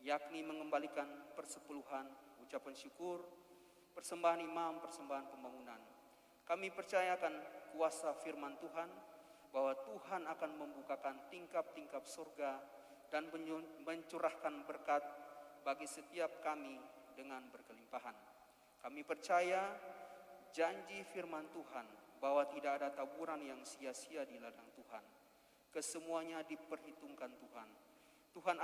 yakni mengembalikan persepuluhan, ucapan syukur, persembahan imam, persembahan pembangunan. Kami percayakan kuasa firman Tuhan, bahwa Tuhan akan membukakan tingkap-tingkap surga dan mencurahkan berkat bagi setiap kami dengan berkelimpahan. Kami percaya janji firman Tuhan bahwa tidak ada taburan yang sia-sia di ladang Tuhan. Kesemuanya diperhitungkan Tuhan. Tuhan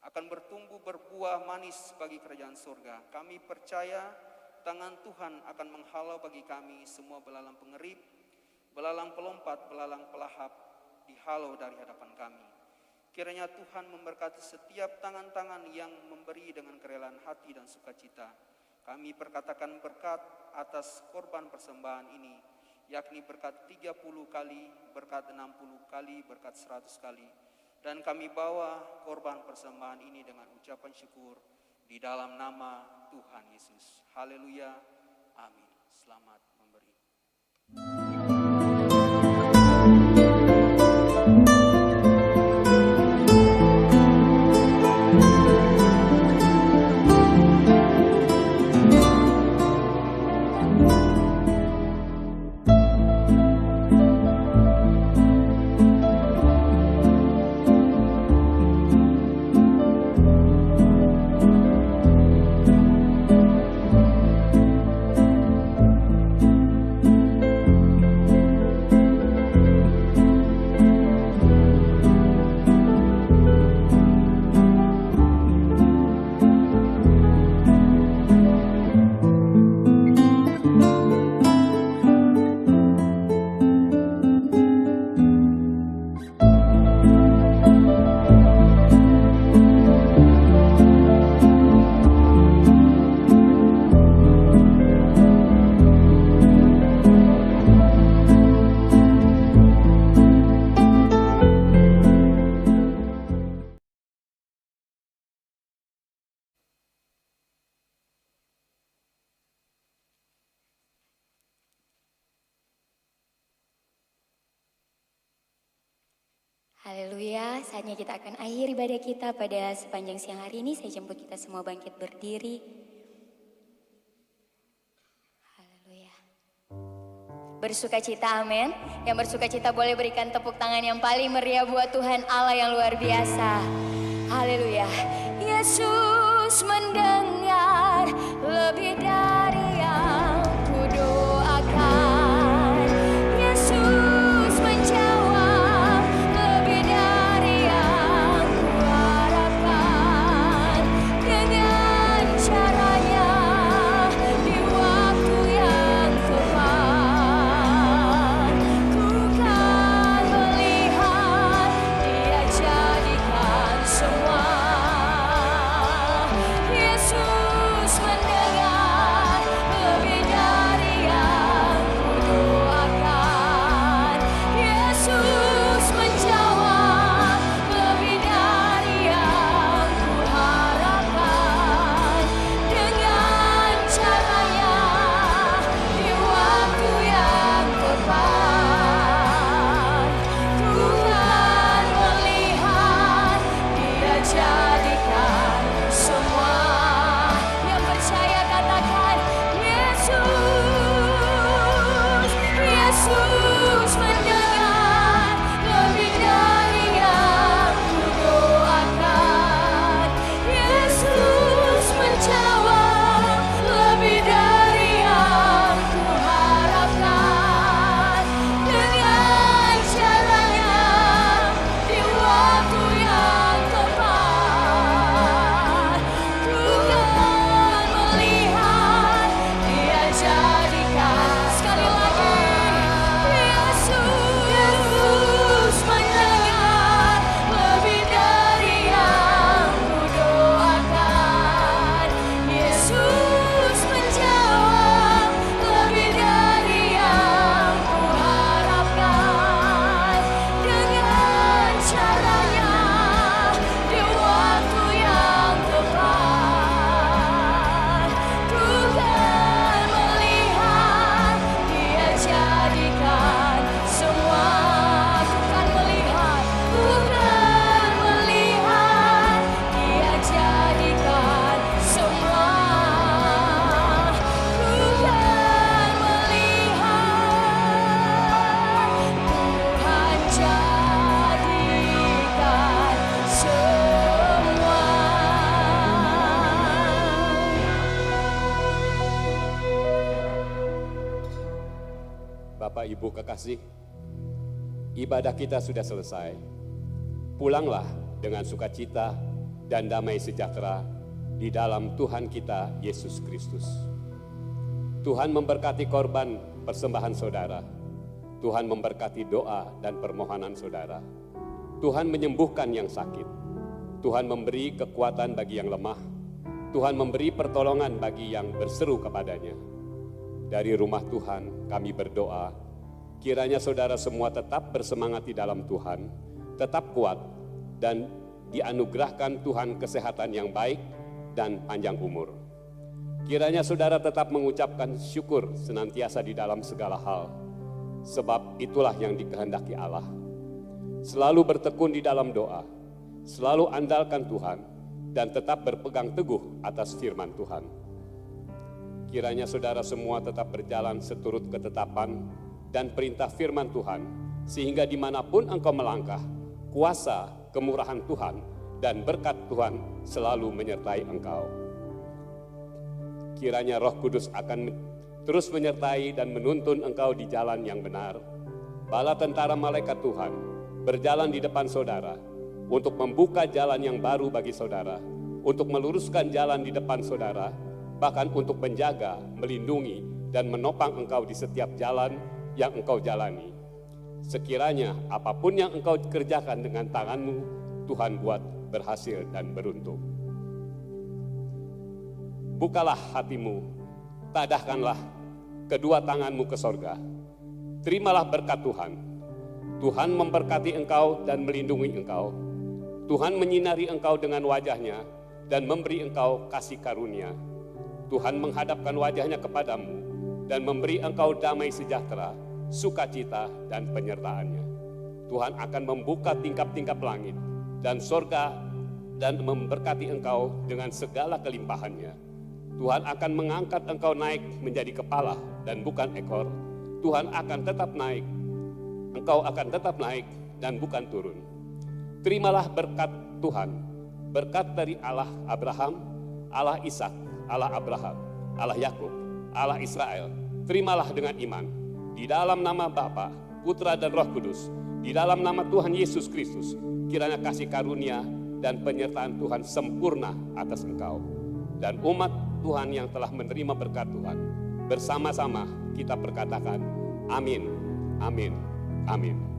akan bertumbuh berbuah manis bagi kerajaan surga. Kami percaya tangan Tuhan akan menghalau bagi kami semua belalang pengerip, belalang pelompat, belalang pelahap dihalau dari hadapan kami. Kiranya Tuhan memberkati setiap tangan-tangan yang memberi dengan kerelaan hati dan sukacita. Kami perkatakan berkat atas korban persembahan ini, yakni berkat 30 kali, berkat 60 kali, berkat 100 kali. Dan kami bawa korban persembahan ini dengan ucapan syukur di dalam nama Tuhan Yesus. Haleluya. Amin. Selamat memberi. Haleluya, saatnya kita akan akhiri ibadah kita pada sepanjang siang hari ini. Saya jemput kita semua bangkit berdiri. Haleluya. Bersukacita, amin. Yang bersukacita boleh berikan tepuk tangan yang paling meriah buat Tuhan Allah yang luar biasa. Haleluya. Yesus mendengar lebih dari yang kudoakan. Yesus menjawab lebih dari yang kuharapkan. Dengan caranya di waktu yang tepat, ku kan melihat Dia jadikan semua. Yesus mendengar lebih dari yang kudoakan. Yesus menjawab lebih dari yang kuharapkan. Dengan caranya di waktu yang tepat, ku kan melihat Dia jadikan semua. Yang percaya katakan Yesus. Yesus mendengar lebih dari yang kudoakan. Yesus menjawab lebih dari yang kuharapkan. Dengan caranya di waktu yang tepat, ku kan melihat Dia jadikan. Sekali lagi, Yesus mendengar lebih dari yang kudoakan. Yesus menjawab lebih dari yang kuharapkan. Dengan caranya di waktu yang tepat, ku kan melihat Dia jadikan semua. Ku kan melihat Dia jadikan semua. Ku kan melihat Tuhan jadikan semua. Bapak Ibu kekasih, ibadah kita sudah selesai. Pulanglah dengan sukacita dan damai sejahtera di dalam Tuhan kita Yesus Kristus. Tuhan memberkati korban persembahan saudara. Tuhan memberkati doa dan permohonan saudara. Tuhan menyembuhkan yang sakit. Tuhan memberi kekuatan bagi yang lemah. Tuhan memberi pertolongan bagi yang berseru kepadanya. Dari rumah Tuhan kami berdoa, kiranya saudara semua tetap bersemangat di dalam Tuhan, tetap kuat, dan dianugerahkan Tuhan kesehatan yang baik dan panjang umur. Kiranya saudara tetap mengucapkan syukur senantiasa di dalam segala hal, sebab itulah yang dikehendaki Allah. Selalu bertekun di dalam doa, selalu andalkan Tuhan, dan tetap berpegang teguh atas firman Tuhan. Kiranya saudara semua tetap berjalan seturut ketetapan dan perintah firman Tuhan, sehingga dimanapun engkau melangkah, kuasa, kemurahan Tuhan, dan berkat Tuhan selalu menyertai engkau. Kiranya Roh Kudus akan terus menyertai dan menuntun engkau di jalan yang benar. Bala tentara malaikat Tuhan berjalan di depan saudara untuk membuka jalan yang baru bagi saudara, untuk meluruskan jalan di depan saudara, bahkan untuk menjaga, melindungi, dan menopang engkau di setiap jalan yang engkau jalani. Sekiranya apapun yang engkau kerjakan dengan tanganmu, Tuhan buat berhasil dan beruntung. Bukalah hatimu, tadahkanlah kedua tanganmu ke sorga. Terimalah berkat Tuhan. Tuhan memberkati engkau dan melindungi engkau. Tuhan menyinari engkau dengan wajahnya dan memberi engkau kasih karunia. Tuhan menghadapkan wajahnya kepadamu dan memberi engkau damai sejahtera, sukacita, dan penyertaannya. Tuhan akan membuka tingkap-tingkap langit dan sorga dan memberkati engkau dengan segala kelimpahannya. Tuhan akan mengangkat engkau naik menjadi kepala dan bukan ekor. Tuhan akan tetap naik, engkau akan tetap naik dan bukan turun. Terimalah berkat Tuhan, berkat dari Allah Abraham, Allah Ishak, Allah Abraham, Allah Yakub, Allah Israel. Terimalah dengan iman, di dalam nama Bapa, Putra, dan Roh Kudus, di dalam nama Tuhan Yesus Kristus. Kiranya kasih karunia dan penyertaan Tuhan sempurna atas engkau. Dan umat Tuhan yang telah menerima berkat Tuhan, bersama-sama kita perkatakan, amin, amin, amin.